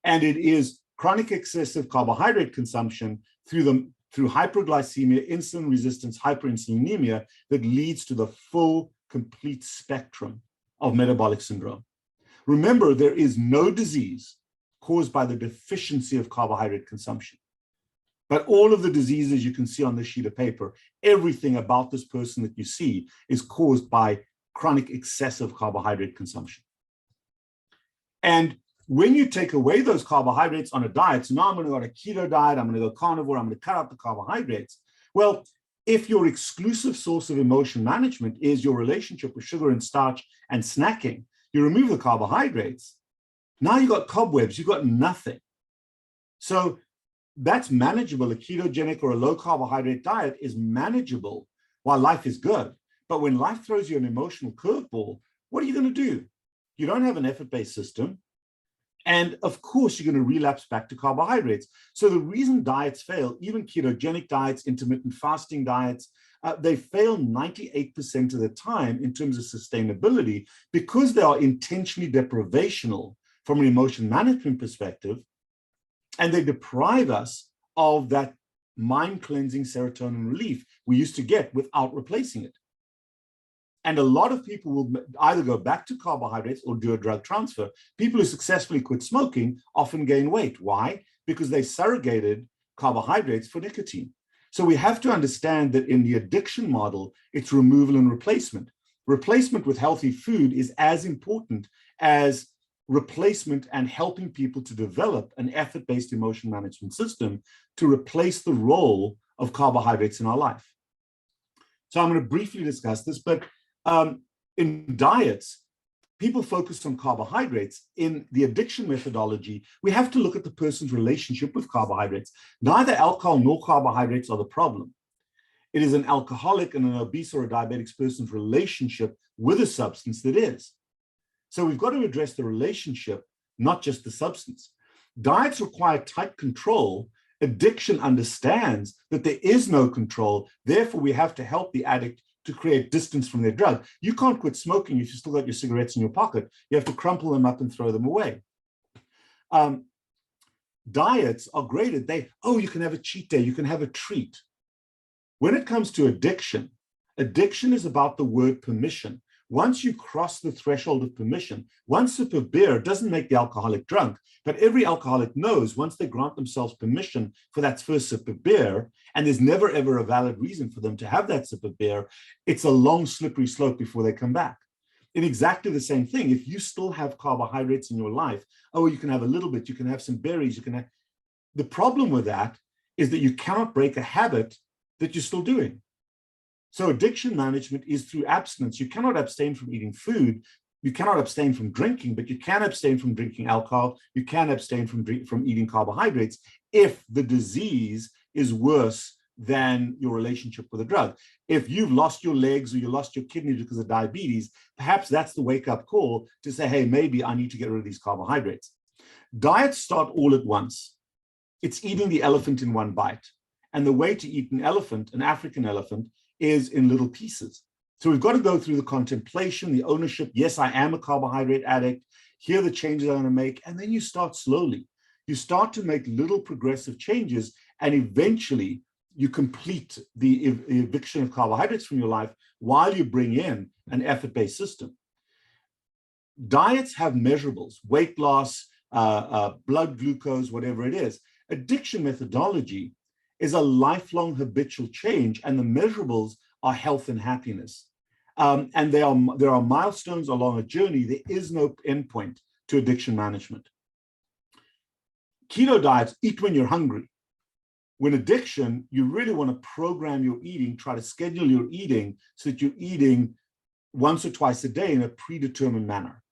And it is chronic excessive carbohydrate consumption through hyperglycemia, insulin resistance, hyperinsulinemia that leads to the full, complete spectrum of metabolic syndrome. Remember, there is no disease caused by the deficiency of carbohydrate consumption. But all of the diseases you can see on this sheet of paper, everything about this person that you see is caused by chronic excessive carbohydrate consumption. And when you take away those carbohydrates on a diet, so now I'm going to go on a keto diet, I'm going to go carnivore, I'm going to cut out the carbohydrates. Well, if your exclusive source of emotion management is your relationship with sugar and starch and snacking, you remove the carbohydrates, now you've got cobwebs, you've got nothing. So that's manageable. A ketogenic or a low carbohydrate diet is manageable while life is good. But when life throws you an emotional curveball, what are you going to do? You don't have an effort-based system. And of course, you're going to relapse back to carbohydrates. So the reason diets fail, even ketogenic diets, intermittent fasting diets, they fail 98% of the time in terms of sustainability because they are intentionally deprivational from an emotion management perspective, and they deprive us of that mind-cleansing serotonin relief we used to get without replacing it. And a lot of people will either go back to carbohydrates or do a drug transfer. People who successfully quit smoking often gain weight. Why? Because they surrogated carbohydrates for nicotine. So we have to understand that in the addiction model, it's removal and replacement. Replacement with healthy food is as important as replacement and helping people to develop an effort-based emotion management system to replace the role of carbohydrates in our life. So I'm going to briefly discuss this, but in diets, people focus on carbohydrates. In the addiction methodology, we have to look at the person's relationship with carbohydrates. Neither alcohol nor carbohydrates are the problem. It is an alcoholic and an obese or a diabetic person's relationship with a substance that is. So we've got to address the relationship, not just the substance. Diets require tight control. Addiction understands that there is no control. Therefore, we have to help the addict to create distance from their drug. You can't quit smoking if you still got your cigarettes in your pocket. You have to crumple them up and throw them away. Diets are graded. You can have a cheat day, you can have a treat. When it comes to addiction, addiction is about the word permission. Once you cross the threshold of permission, one sip of beer doesn't make the alcoholic drunk, but every alcoholic knows once they grant themselves permission for that first sip of beer, and there's never ever a valid reason for them to have that sip of beer, it's a long slippery slope before they come back. In exactly the same thing, if you still have carbohydrates in your life, you can have a little bit, you can have some berries, you can have... The problem with that is that you cannot break a habit that you're still doing. So addiction management is through abstinence. You cannot abstain from eating food. You cannot abstain from drinking, but you can abstain from drinking alcohol. You can abstain from eating carbohydrates if the disease is worse than your relationship with a drug. If you've lost your legs or you lost your kidneys because of diabetes, perhaps that's the wake-up call to say, hey, maybe I need to get rid of these carbohydrates. Diets start all at once. It's eating the elephant in one bite. And the way to eat an elephant, an African elephant, is in little pieces. So we've got to go through the contemplation, the ownership. Yes, I am a carbohydrate addict. Here are the changes I'm going to make. And then you start slowly. You start to make little progressive changes, and eventually you complete the eviction of carbohydrates from your life while you bring in an effort-based system. Diets have measurables, weight loss, blood glucose, whatever it is. Addiction methodology is a lifelong habitual change, and the measurables are health and happiness. And there are milestones along a journey. There is no endpoint to addiction management. Keto diets, eat when you're hungry. When addiction, you really want to program your eating, try to schedule your eating so that you're eating once or twice a day in a predetermined manner.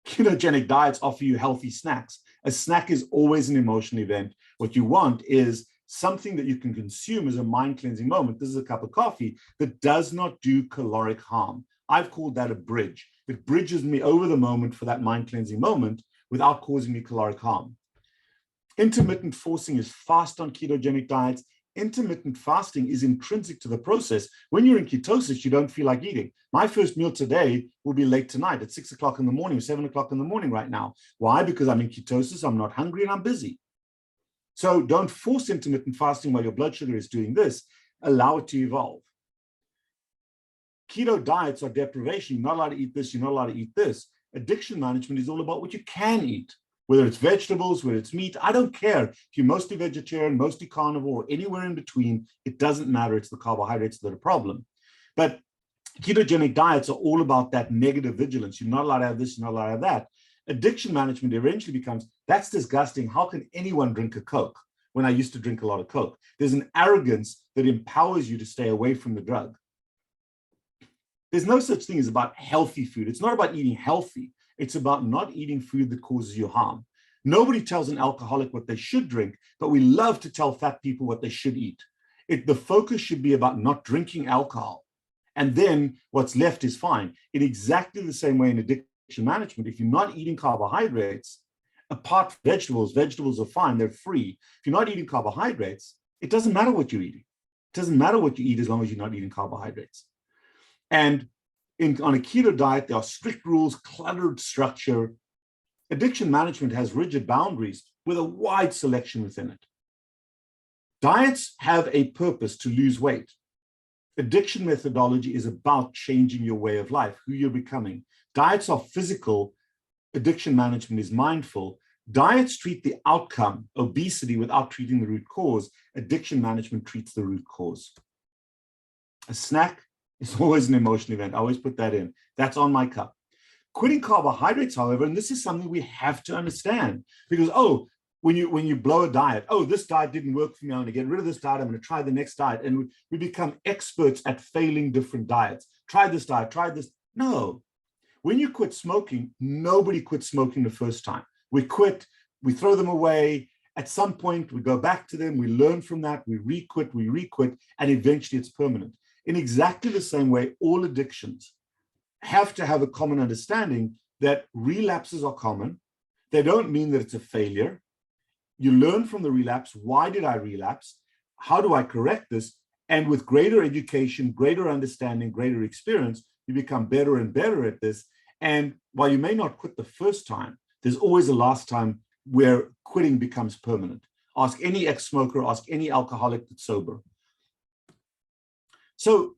Ketogenic diets offer you healthy snacks. A snack is always an emotional event. What you want is something that you can consume as a mind-cleansing moment. This is a cup of coffee that does not do caloric harm. I've called that a bridge. It bridges me over the moment for that mind-cleansing moment without causing me caloric harm. Intermittent fasting is fast on ketogenic diets. Intermittent fasting is intrinsic to the process. When you're in ketosis, you don't feel like eating. My first meal today will be late tonight at 6 o'clock in the morning, 7 o'clock in the morning right now. Why? Because I'm in ketosis, I'm not hungry, and I'm busy. So don't force intermittent fasting while your blood sugar is doing this. Allow it to evolve. Keto diets are deprivation. You're not allowed to eat this, you're not allowed to eat this. Addiction management is all about what you can eat. Whether it's vegetables, whether it's meat, I don't care. If you're mostly vegetarian, mostly carnivore, or anywhere in between, it doesn't matter. It's the carbohydrates that are a problem. But ketogenic diets are all about that negative vigilance. You're not allowed to have this, you're not allowed to have that. Addiction management eventually becomes, that's disgusting. How can anyone drink a Coke when I used to drink a lot of Coke? There's an arrogance that empowers you to stay away from the drug. There's no such thing as about healthy food. It's not about eating healthy. It's about not eating food that causes you harm. Nobody tells an alcoholic what they should drink, but we love to tell fat people what they should eat. The focus should be about not drinking alcohol. And then what's left is fine. In exactly the same way in addiction management, if you're not eating carbohydrates, apart from vegetables are fine, they're free. If you're not eating carbohydrates, it doesn't matter what you're eating. It doesn't matter what you eat as long as you're not eating carbohydrates. And on a keto diet, there are strict rules, cluttered structure. Addiction management has rigid boundaries with a wide selection within it. Diets have a purpose to lose weight. Addiction methodology is about changing your way of life, who you're becoming. Diets are physical. Addiction management is mindful. Diets treat the outcome, obesity, without treating the root cause. Addiction management treats the root cause. A snack is always an emotional event. I always put that in. That's on my cup. Quitting carbohydrates, however, and this is something we have to understand, because, when you blow a diet, this diet didn't work for me, I'm going to get rid of this diet, I'm going to try the next diet. And we become experts at failing different diets. Try this diet, try this. No. When you quit smoking, nobody quits smoking the first time. We quit, we throw them away. At some point, we go back to them, we learn from that, we re-quit, and eventually it's permanent. In exactly the same way, all addictions have to have a common understanding that relapses are common. They don't mean that it's a failure. You learn from the relapse. Why did I relapse? How do I correct this? And with greater education, greater understanding, greater experience, you become better and better at this. And while you may not quit the first time, there's always a last time where quitting becomes permanent. Ask any ex-smoker, ask any alcoholic that's sober. So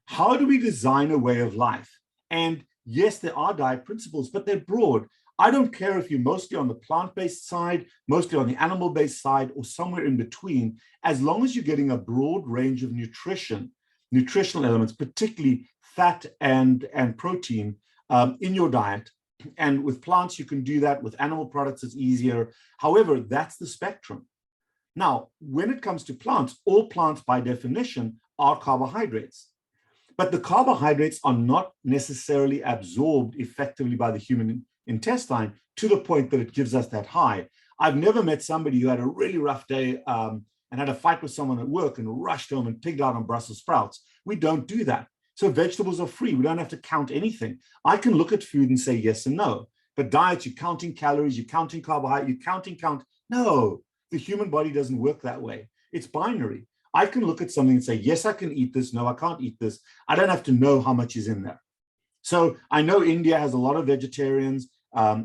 how do we design a way of life? And yes, there are diet principles, but they're broad. I don't care if you're mostly on the plant-based side, mostly on the animal-based side, or somewhere in between, as long as you're getting a broad range of nutritional elements, particularly fat and protein in your diet. And with plants, you can do that. With animal products, it's easier. However, that's the spectrum. Now, when it comes to plants, all plants by definition are carbohydrates. But the carbohydrates are not necessarily absorbed effectively by the human intestine to the point that it gives us that high. I've never met somebody who had a really rough day and had a fight with someone at work and rushed home and pigged out on Brussels sprouts. We don't do that. So vegetables are free. We don't have to count anything. I can look at food and say yes and no. But diets, you're counting calories, you're counting carbohydrates, you're counting. No, the human body doesn't work that way. It's binary. I can look at something and say, yes, I can eat this. No, I can't eat this. I don't have to know how much is in there. So I know India has a lot of vegetarians.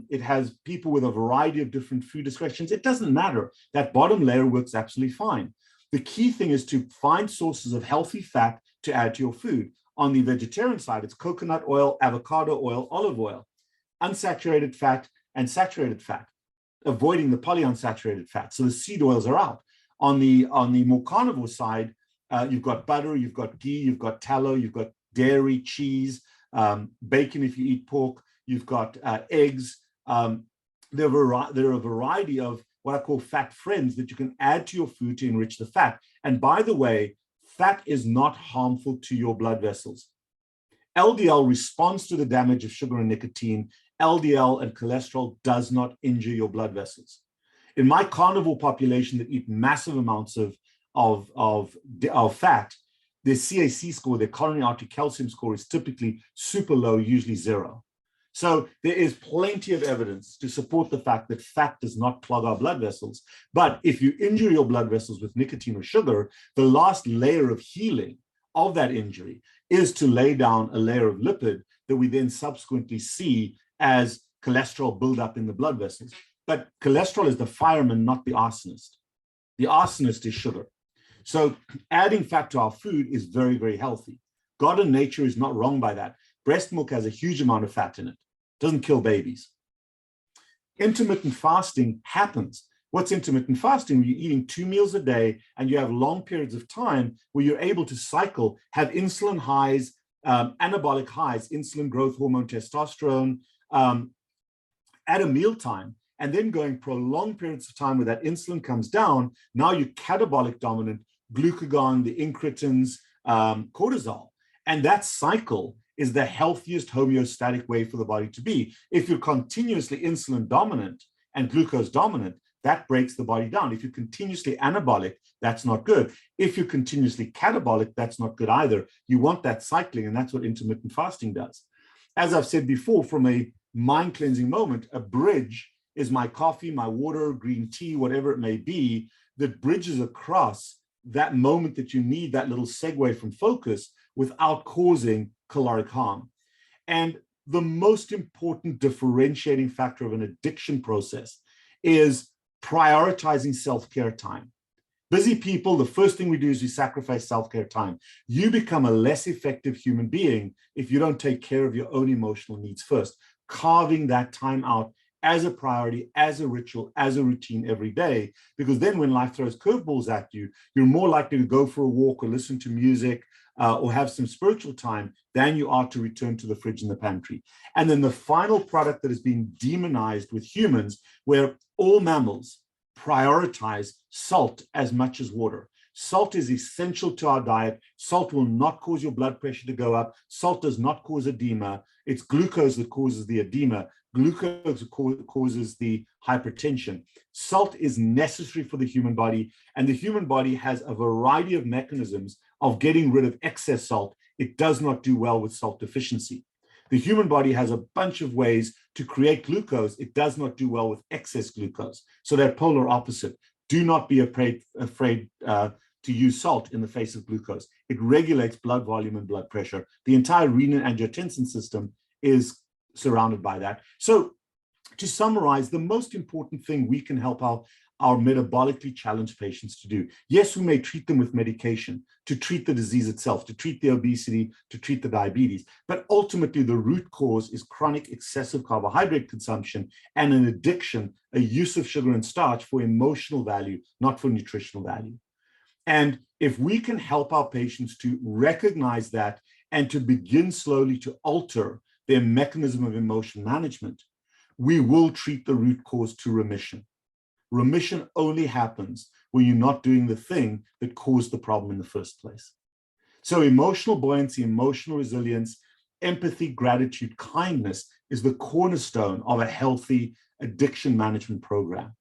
It has people with a variety of different food discretions. It doesn't matter. That bottom layer works absolutely fine. The key thing is to find sources of healthy fat to add to your food. On the vegetarian side, it's coconut oil, avocado oil, olive oil, unsaturated fat and saturated fat, avoiding the polyunsaturated fat. So the seed oils are out. On the more carnivore side, you've got butter, you've got ghee, you've got tallow, you've got dairy, cheese, bacon if you eat pork, you've got eggs. There are a variety of what I call fat friends that you can add to your food to enrich the fat. And by the way, fat is not harmful to your blood vessels. LDL responds to the damage of sugar and nicotine. LDL and cholesterol does not injure your blood vessels. In my carnivore population that eat massive amounts of fat, their CAC score, their coronary artery calcium score, is typically super low, usually 0. So there is plenty of evidence to support the fact that fat does not clog our blood vessels. But if you injure your blood vessels with nicotine or sugar, the last layer of healing of that injury is to lay down a layer of lipid that we then subsequently see as cholesterol build up in the blood vessels. But cholesterol is the fireman, not the arsonist. The arsonist is sugar. So adding fat to our food is very, very healthy. God and nature is not wrong by that. Breast milk has a huge amount of fat in it. Doesn't kill babies. Intermittent fasting happens. What's intermittent fasting? You're eating 2 meals a day and you have long periods of time where you're able to cycle, have insulin highs, anabolic highs, insulin growth hormone, testosterone, at a mealtime, and then going prolonged periods of time where that insulin comes down. Now you're catabolic dominant, glucagon, the incretins, cortisol. And that cycle is the healthiest homeostatic way for the body to be. If you're continuously insulin dominant and glucose dominant, that breaks the body down. If you're continuously anabolic, that's not good. If you're continuously catabolic, that's not good either. You want that cycling, and that's what intermittent fasting does. As I've said before, from a mind cleansing moment. A bridge is my coffee, my water, green tea, whatever it may be, that bridges across that moment that you need, that little segue from focus, without causing caloric harm. And the most important differentiating factor of an addiction process is prioritizing self-care time. Busy people, the first thing we do is we sacrifice self-care time. You become a less effective human being if you don't take care of your own emotional needs first. Carving that time out as a priority, as a ritual, as a routine every day, because then when life throws curveballs at you, you're more likely to go for a walk or listen to music or have some spiritual time than you are to return to the fridge and the pantry. And then the final product that has been demonized with humans, where all mammals prioritize salt as much as water. Salt is essential to our diet. Salt will not cause your blood pressure to go up. Salt does not cause edema. It's glucose that causes the edema. Glucose causes the hypertension. Salt is necessary for the human body, and the human body has a variety of mechanisms of getting rid of excess salt. It does not do well with salt deficiency. The human body has a bunch of ways to create glucose. It does not do well with excess glucose. So they're polar opposite. Do not be afraid to use salt in the face of glucose. It regulates blood volume and blood pressure. The entire renin-angiotensin system is surrounded by that. So to summarize, the most important thing we can help our metabolically challenged patients to do. Yes, we may treat them with medication to treat the disease itself, to treat the obesity, to treat the diabetes, but ultimately the root cause is chronic excessive carbohydrate consumption and an addiction, a use of sugar and starch for emotional value, not for nutritional value. And if we can help our patients to recognize that and to begin slowly to alter their mechanism of emotion management, we will treat the root cause to remission. Remission only happens when you're not doing the thing that caused the problem in the first place. So emotional buoyancy, emotional resilience, empathy, gratitude, kindness is the cornerstone of a healthy addiction management program.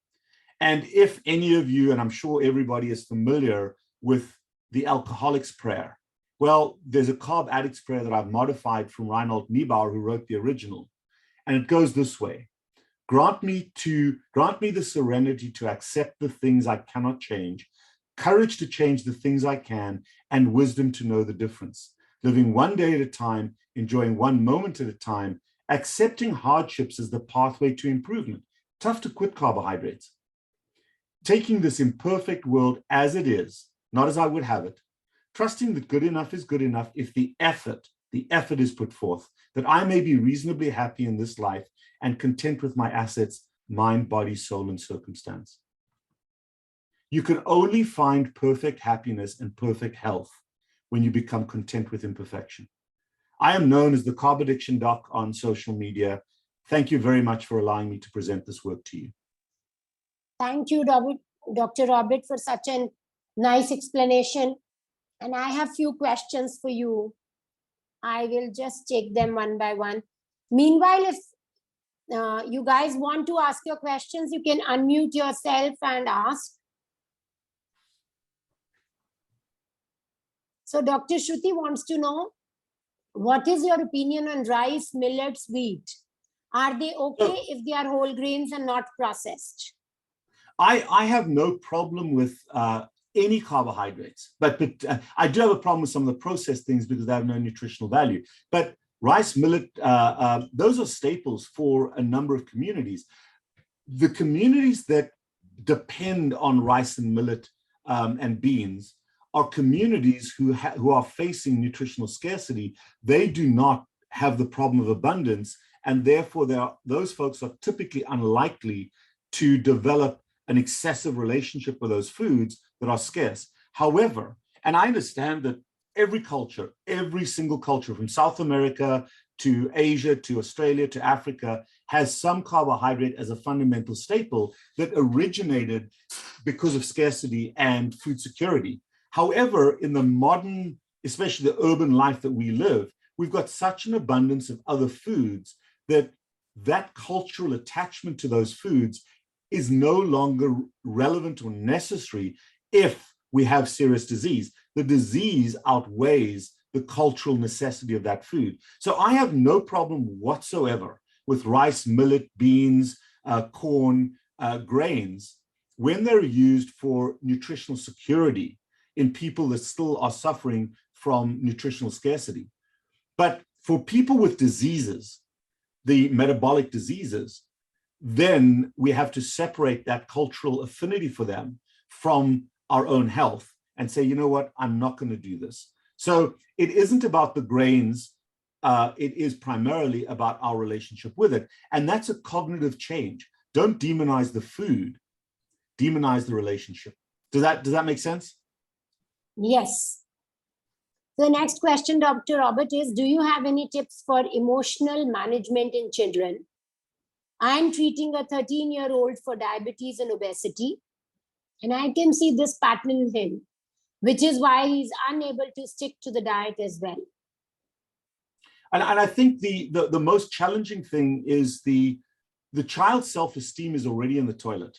And if any of you, and I'm sure everybody is familiar with the alcoholic's prayer, well, there's a carb addict's prayer that I've modified from Reinhold Niebuhr, who wrote the original. And it goes this way: grant me the serenity to accept the things I cannot change, courage to change the things I can, and wisdom to know the difference. Living one day at a time, enjoying one moment at a time, accepting hardships as the pathway to improvement. Tough to quit carbohydrates. Taking this imperfect world as it is, not as I would have it. Trusting that good enough is good enough if the effort is put forth, that I may be reasonably happy in this life and content with my assets, mind, body, soul, and circumstance. You can only find perfect happiness and perfect health when you become content with imperfection. I am known as the Carb Addiction Doc on social media. Thank you very much for allowing me to present this work to you. Thank you, Dr. Robert, for such a nice explanation. And I have few questions for you. I will just take them one by one. Meanwhile, if you guys want to ask your questions, you can unmute yourself and ask. So Dr. Shruti wants to know, what is your opinion on rice, millets, wheat? Are they okay if they are whole grains and not processed? I have no problem with any carbohydrates, but I do have a problem with some of the processed things because they have no nutritional value. But rice, millet, those are staples for a number of communities. The communities that depend on rice and millet and beans are communities who are facing nutritional scarcity. They do not have the problem of abundance, and therefore those folks are typically unlikely to develop an excessive relationship with those foods that are scarce. However, and I understand that every culture, every single culture from South America to Asia to Australia to Africa has some carbohydrate as a fundamental staple that originated because of scarcity and food security. However, in the modern, especially the urban life that we live, we've got such an abundance of other foods that cultural attachment to those foods is no longer relevant or necessary if we have serious disease. The disease outweighs the cultural necessity of that food. So I have no problem whatsoever with rice, millet, beans, corn, grains, when they're used for nutritional security in people that still are suffering from nutritional scarcity. But for people with diseases, the metabolic diseases, then we have to separate that cultural affinity for them from our own health and say, you know what, I'm not going to do this. So it isn't about the grains. It is primarily about our relationship with it. And that's a cognitive change. Don't demonize the food, demonize the relationship. Does that make sense? Yes. The next question, Dr. Robert, is, do you have any tips for emotional management in children? I'm treating a 13-year-old for diabetes and obesity, and I can see this pattern in him, which is why he's unable to stick to the diet as well. And I think the most challenging thing is the child's self-esteem is already in the toilet.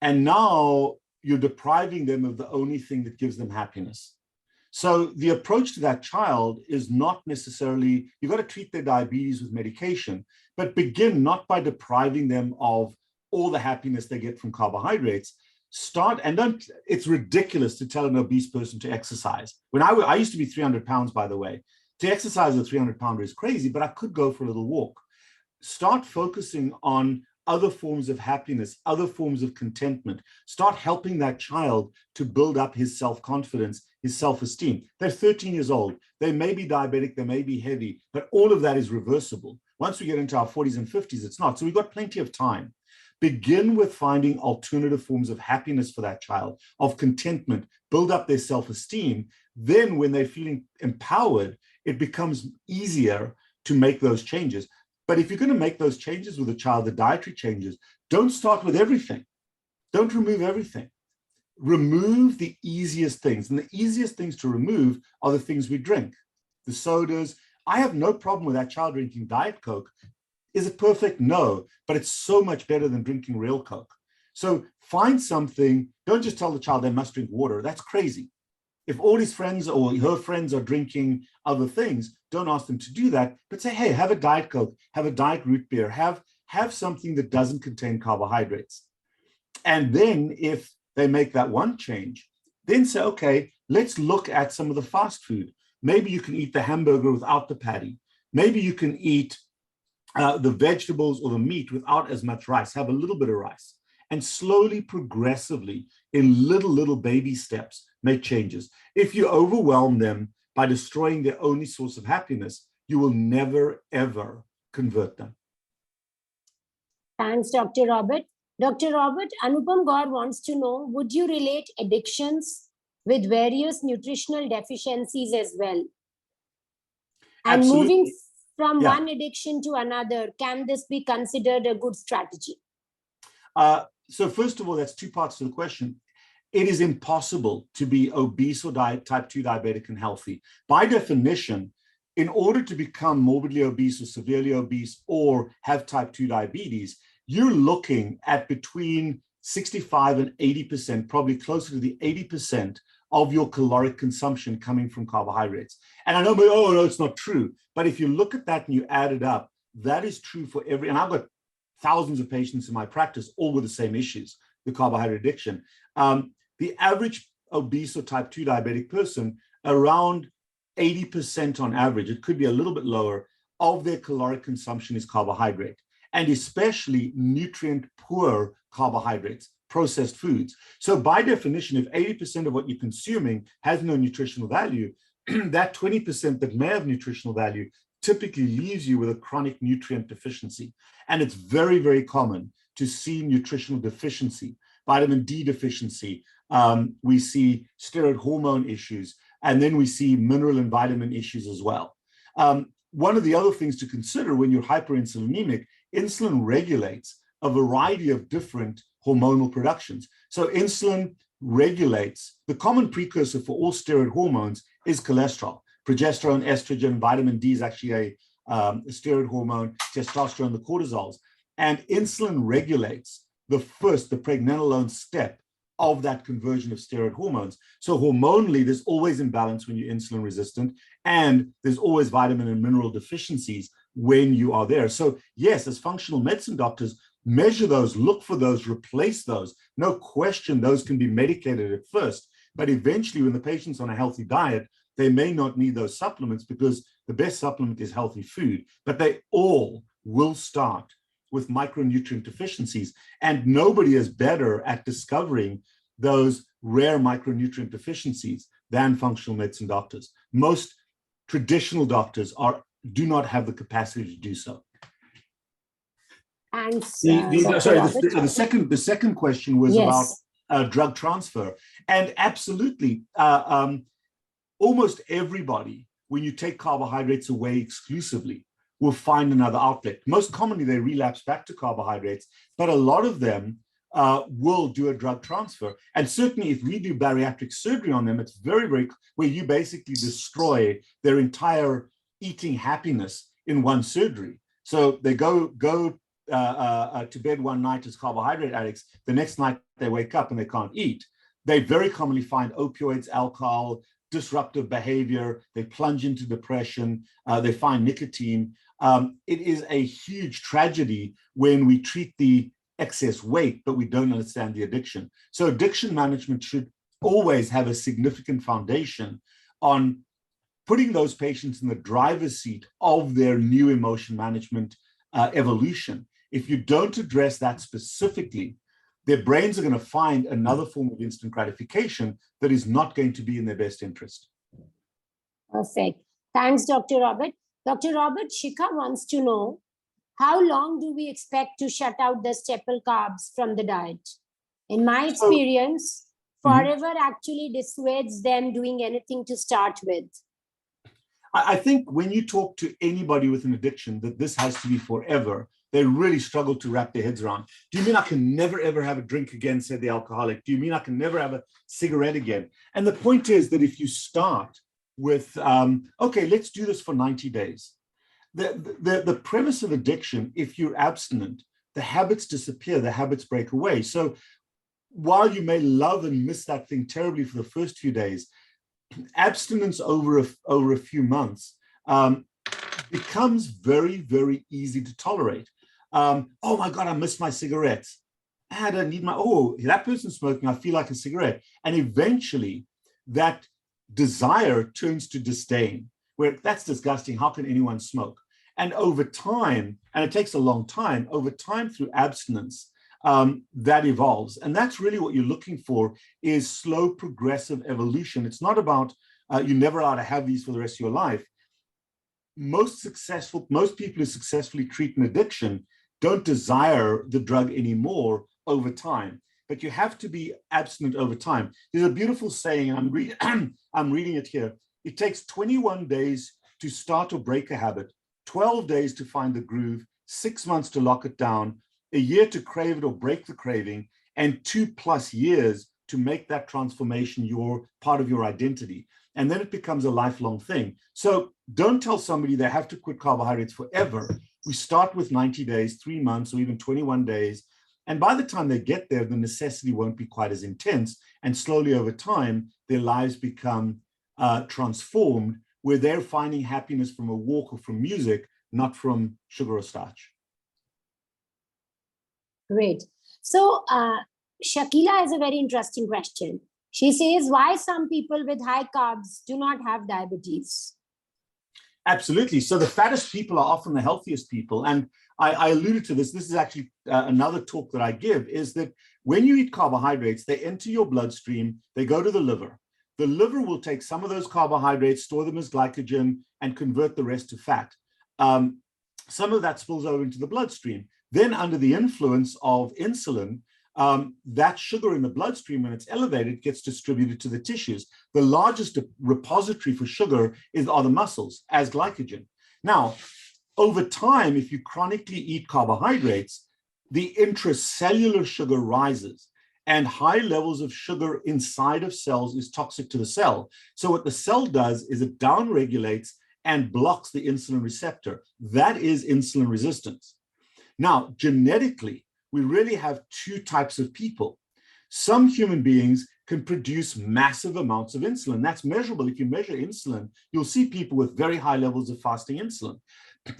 And now you're depriving them of the only thing that gives them happiness. So the approach to that child is not necessarily, you've got to treat their diabetes with medication, but begin not by depriving them of all the happiness they get from carbohydrates. Start, and don't, it's ridiculous to tell an obese person to exercise. When I used to be 300 pounds, by the way. To exercise a 300-pounder is crazy, but I could go for a little walk. Start focusing on other forms of happiness, other forms of contentment. Start helping that child to build up his self-confidence, his self-esteem. They're 13 years old. They may be diabetic, they may be heavy, but all of that is reversible. Once we get into our 40s and 50s, it's not. So we've got plenty of time. Begin with finding alternative forms of happiness for that child, of contentment, build up their self-esteem. Then when they're feeling empowered, it becomes easier to make those changes. But if you're going to make those changes with a child, the dietary changes, don't start with everything. Don't remove everything. Remove the easiest things. And the easiest things to remove are the things we drink, the sodas. I have no problem with that child drinking Diet Coke. Is it perfect? No, but it's so much better than drinking real Coke. So find something. Don't just tell the child they must drink water. That's crazy. If all his friends or her friends are drinking other things, don't ask them to do that, but say, hey, have a Diet Coke, have a Diet Root Beer, have something that doesn't contain carbohydrates. And then if they make that one change, then say, okay, let's look at some of the fast food. Maybe you can eat the hamburger without the patty. Maybe you can eat the vegetables or the meat without as much rice, have a little bit of rice. And slowly, progressively, in little baby steps, make changes. If you overwhelm them by destroying their only source of happiness, you will never, ever convert them. Thanks, Dr. Robert. Dr. Robert, Anupam Gaur wants to know, would you relate addictions with various nutritional deficiencies as well? And Absolutely. moving from one addiction to another, can this be considered a good strategy? So first of all, that's two parts to the question. It is impossible to be obese or type 2 diabetic and healthy. By definition, in order to become morbidly obese or severely obese or have type 2 diabetes, you're looking at between 65 and 80%, probably closer to the 80% of your caloric consumption coming from carbohydrates. And I know, oh, no, it's not true. But if you look at that and you add it up, that is true for every, and I've got thousands of patients in my practice, all with the same issues, the carbohydrate addiction. The average obese or type 2 diabetic person, around 80% on average, it could be a little bit lower, of their caloric consumption is carbohydrate, and especially nutrient poor carbohydrates, processed foods. So by definition, if 80% of what you're consuming has no nutritional value, that 20% that may have nutritional value typically leaves you with a chronic nutrient deficiency. And it's very, very common to see nutritional deficiency, vitamin D deficiency. We see steroid hormone issues, and then we see mineral and vitamin issues as well. One of the other things to consider when you're hyperinsulinemic, insulin regulates a variety of different hormonal productions. So insulin regulates, the common precursor for all steroid hormones is cholesterol. Progesterone, estrogen, vitamin D is actually a steroid hormone, testosterone, the cortisols. And insulin regulates the pregnenolone step of that conversion of steroid hormones. So hormonally, there's always imbalance when you're insulin resistant, and there's always vitamin and mineral deficiencies when you are there. So yes, as functional medicine doctors, measure those, look for those, replace those. No question, those can be medicated at first, but eventually when the patient's on a healthy diet, they may not need those supplements because the best supplement is healthy food, but they all will start with micronutrient deficiencies, and nobody is better at discovering those rare micronutrient deficiencies than functional medicine doctors. Most traditional doctors do not have the capacity to do so. Thanks, Sorry, the second question was about drug transfer. And absolutely, almost everybody, when you take carbohydrates away exclusively, will find another outlet. Most commonly, they relapse back to carbohydrates, but a lot of them will do a drug transfer. And certainly if we do bariatric surgery on them, it's very, very, where you basically destroy their entire eating happiness in one surgery. So they go to bed one night as carbohydrate addicts, the next night they wake up and they can't eat. They very commonly find opioids, alcohol, disruptive behavior, they plunge into depression, they find nicotine. It is a huge tragedy when we treat the excess weight, but we don't understand the addiction. So addiction management should always have a significant foundation on putting those patients in the driver's seat of their new emotion management evolution. If you don't address that specifically, their brains are going to find another form of instant gratification that is not going to be in their best interest. Perfect. Thanks, Dr. Robert. Dr. Robert, Shikha wants to know, how long do we expect to shut out the staple carbs from the diet? In my experience, forever actually dissuades them doing anything to start with. I think when you talk to anybody with an addiction that this has to be forever, they really struggle to wrap their heads around. Do you mean I can never, ever have a drink again, said the alcoholic? Do you mean I can never have a cigarette again? And the point is that if you start with, okay, let's do this for 90 days. The premise of addiction, if you're abstinent, the habits disappear, the habits break away. So while you may love and miss that thing terribly for the first few days, abstinence over a few months becomes very, very easy to tolerate. Oh my God, I missed my cigarettes. I don't need my, oh, that person's smoking, I feel like a cigarette. And eventually that desire turns to disdain, where that's disgusting, how can anyone smoke? And over time, and it takes a long time, over time through abstinence, that evolves. And that's really what you're looking for, is slow progressive evolution. It's not about you're never allowed to have these for the rest of your life. Most people who successfully treat an addiction don't desire the drug anymore over time, but you have to be abstinent over time. There's a beautiful saying, and I'm reading it here. It takes 21 days to start or break a habit, 12 days to find the groove, 6 months to lock it down, a year to crave it or break the craving, and 2+ years to make that transformation your part of your identity. And then it becomes a lifelong thing. So don't tell somebody they have to quit carbohydrates forever. We start with 90 days, 3 months, or even 21 days. And by the time they get there, the necessity won't be quite as intense. And slowly over time, their lives become transformed, where they're finding happiness from a walk or from music, not from sugar or starch. Great. So Shakila has a very interesting question. She says, why some people with high carbs do not have diabetes? Absolutely. So the fattest people are often the healthiest people. And I alluded to this. This is actually another talk that I give, is that when you eat carbohydrates, they enter your bloodstream, they go to the liver. The liver will take some of those carbohydrates, store them as glycogen, and convert the rest to fat. Some of that spills over into the bloodstream. Then under the influence of insulin, that sugar in the bloodstream, when it's elevated, gets distributed to the tissues. The largest repository for sugar are the muscles as glycogen. Now, over time, if you chronically eat carbohydrates, the intracellular sugar rises, and high levels of sugar inside of cells is toxic to the cell. So what the cell does is it downregulates and blocks the insulin receptor. That is insulin resistance. Now, genetically, we really have two types of people. Some human beings can produce massive amounts of insulin. That's measurable. If you measure insulin, you'll see people with very high levels of fasting insulin.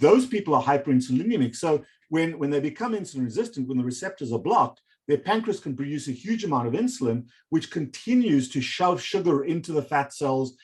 those people are hyperinsulinemic. So when they become insulin resistant, when the receptors are blocked, their pancreas can produce a huge amount of insulin, which continues to shove sugar into the fat cells,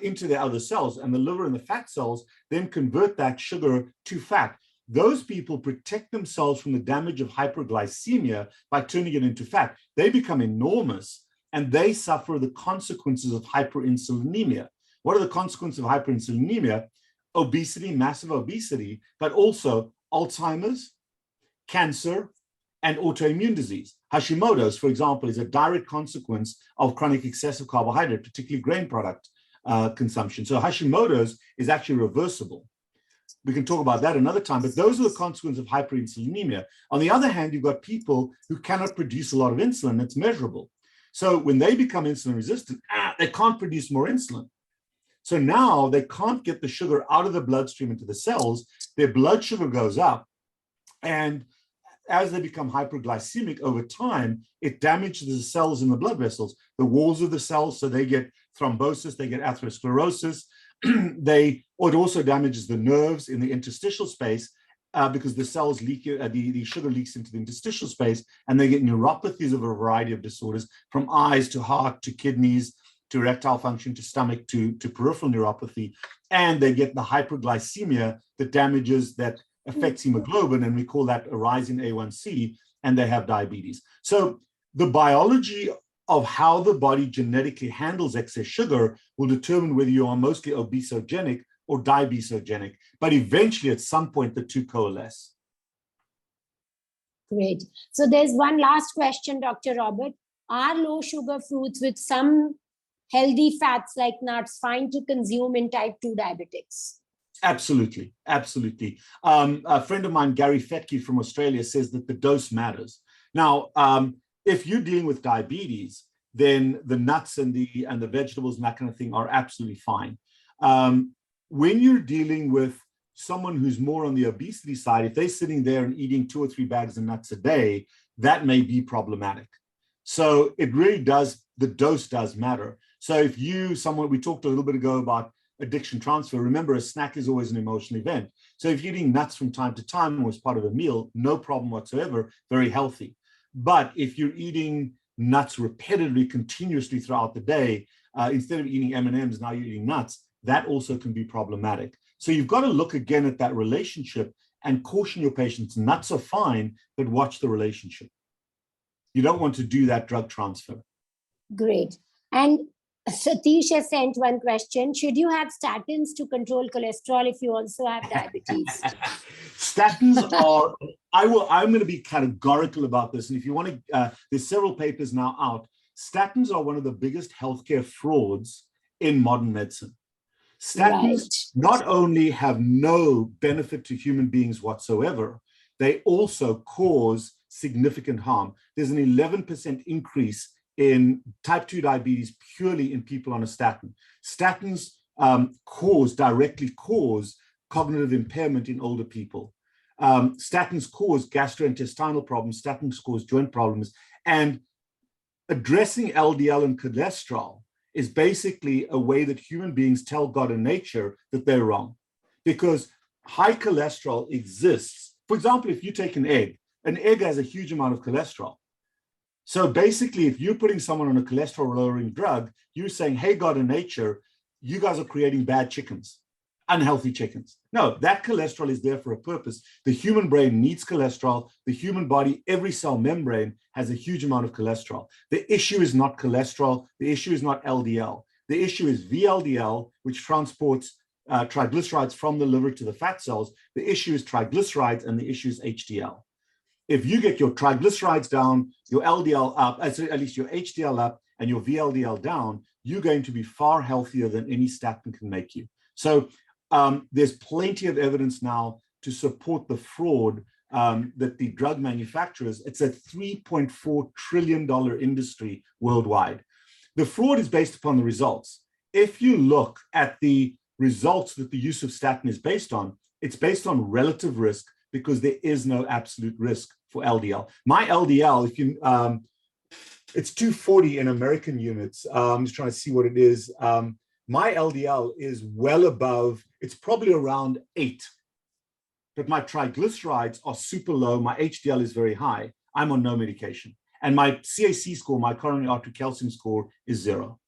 into the other cells, and the liver and the fat cells then convert that sugar to fat. Those people protect themselves from the damage of hyperglycemia by turning it into fat. They become enormous, and they suffer the consequences of hyperinsulinemia. What are the consequences of hyperinsulinemia? Obesity, massive obesity, but also Alzheimer's, cancer, and autoimmune disease. Hashimoto's, for example, is a direct consequence of chronic excessive carbohydrate, particularly grain product consumption. So Hashimoto's is actually reversible. We can talk about that another time, but those are the consequences of hyperinsulinemia. On the other hand, you've got people who cannot produce a lot of insulin that's measurable. So when they become insulin resistant, they can't produce more insulin. So now they can't get the sugar out of the bloodstream into the cells. Their blood sugar goes up, and as they become hyperglycemic over time, it damages the cells in the blood vessels, the walls of the cells, so they get thrombosis, they get atherosclerosis. It also damages the nerves in the interstitial space because the cells leak, the sugar leaks into the interstitial space, and they get neuropathies of a variety of disorders, from eyes to heart to kidneys to erectile function to stomach to peripheral neuropathy, and they get the hyperglycemia that damages that affects hemoglobin, and we call that a rise in A1C, and they have diabetes. So the biology of how the body genetically handles excess sugar will determine whether you are mostly obesogenic or diabesogenic, but eventually at some point the two coalesce. Great. So there's one last question, Dr. Robert. Are low sugar fruits with some healthy fats like nuts fine to consume in type 2 diabetics? Absolutely, absolutely. A friend of mine, Gary Fetke from Australia, says that the dose matters. Now, if you're dealing with diabetes, then the nuts and the vegetables and that kind of thing are absolutely fine. When you're dealing with someone who's more on the obesity side, if they're sitting there and eating 2 or 3 bags of nuts a day, that may be problematic. So it really does, the dose does matter. So if we talked a little bit ago about addiction transfer, remember a snack is always an emotional event. So if you're eating nuts from time to time or as part of a meal, no problem whatsoever, very healthy. But if you're eating nuts repetitively, continuously throughout the day, instead of eating M&Ms, now you're eating nuts, that also can be problematic. So you've got to look again at that relationship and caution your patients, nuts are fine, but watch the relationship. You don't want to do that drug transfer. Great. And Satish has sent one question. Should you have statins to control cholesterol if you also have diabetes? Statins are, I'm going to be categorical about this. And if you want to, there's several papers now out. Statins are one of the biggest healthcare frauds in modern medicine. Statins not only have no benefit to human beings whatsoever, they also cause significant harm. There's an 11% increase in type 2 diabetes purely in people on a statin. Statins directly cause cognitive impairment in older people. Statins cause gastrointestinal problems, statins cause joint problems, and addressing LDL and cholesterol is basically a way that human beings tell God and nature that they're wrong. Because high cholesterol exists. For example, if you take an egg has a huge amount of cholesterol. So basically, if you're putting someone on a cholesterol-lowering drug, you're saying, hey, God and nature, you guys are creating bad chickens, unhealthy chickens. No, that cholesterol is there for a purpose. The human brain needs cholesterol. The human body, every cell membrane has a huge amount of cholesterol. The issue is not cholesterol. The issue is not LDL. The issue is VLDL, which transports triglycerides from the liver to the fat cells. The issue is triglycerides, and the issue is HDL. If you get your triglycerides down, your LDL up, at least your HDL up, and your VLDL down, you're going to be far healthier than any statin can make you. So there's plenty of evidence now to support the fraud that the drug manufacturers, it's a $3.4 trillion industry worldwide. The fraud is based upon the results. If you look at the results that the use of statin is based on, it's based on relative risk because there is no absolute risk for LDL. My LDL, if you, it's 240 in American units. I'm just trying to see what it is. My LDL is well above, it's probably around 8. but my triglycerides are super low, my HDL is very high, I'm on no medication. And my CAC score, my coronary artery calcium score, is 0.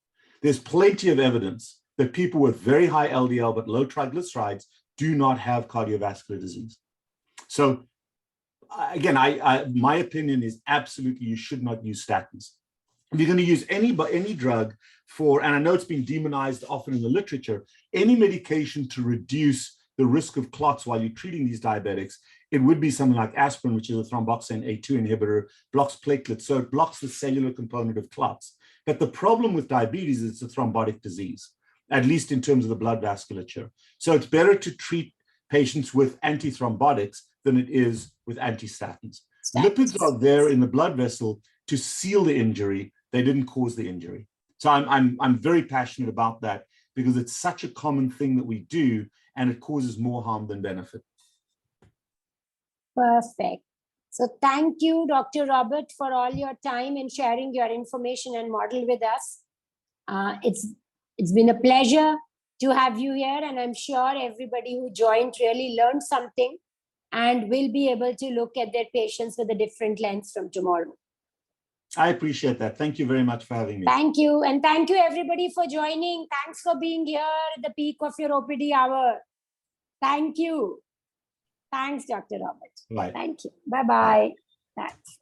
There's plenty of evidence that people with very high LDL but low triglycerides do not have cardiovascular disease. So again, my opinion is absolutely you should not use statins. If you're going to use any drug for, and I know it's been demonized often in the literature, any medication to reduce the risk of clots while you're treating these diabetics, it would be something like aspirin, which is a thromboxane A2 inhibitor, blocks platelets, so it blocks the cellular component of clots. But the problem with diabetes is it's a thrombotic disease, at least in terms of the blood vasculature. So it's better to treat patients with antithrombotics than it is with antistatins. Lipids are there in the blood vessel to seal the injury. They didn't cause the injury. So I'm very passionate about that because it's such a common thing that we do, and it causes more harm than benefit. Perfect. So thank you, Dr. Robert, for all your time and sharing your information and model with us. It's been a pleasure to have you here, and I'm sure everybody who joined really learned something and will be able to look at their patients with a different lens from tomorrow. I appreciate that. Thank you very much for having me. Thank you. And thank you, everybody, for joining. Thanks for being here at the peak of your OPD hour. Thank you. Thanks, Dr. Robert. Bye. Thank you. Bye-bye. Thanks.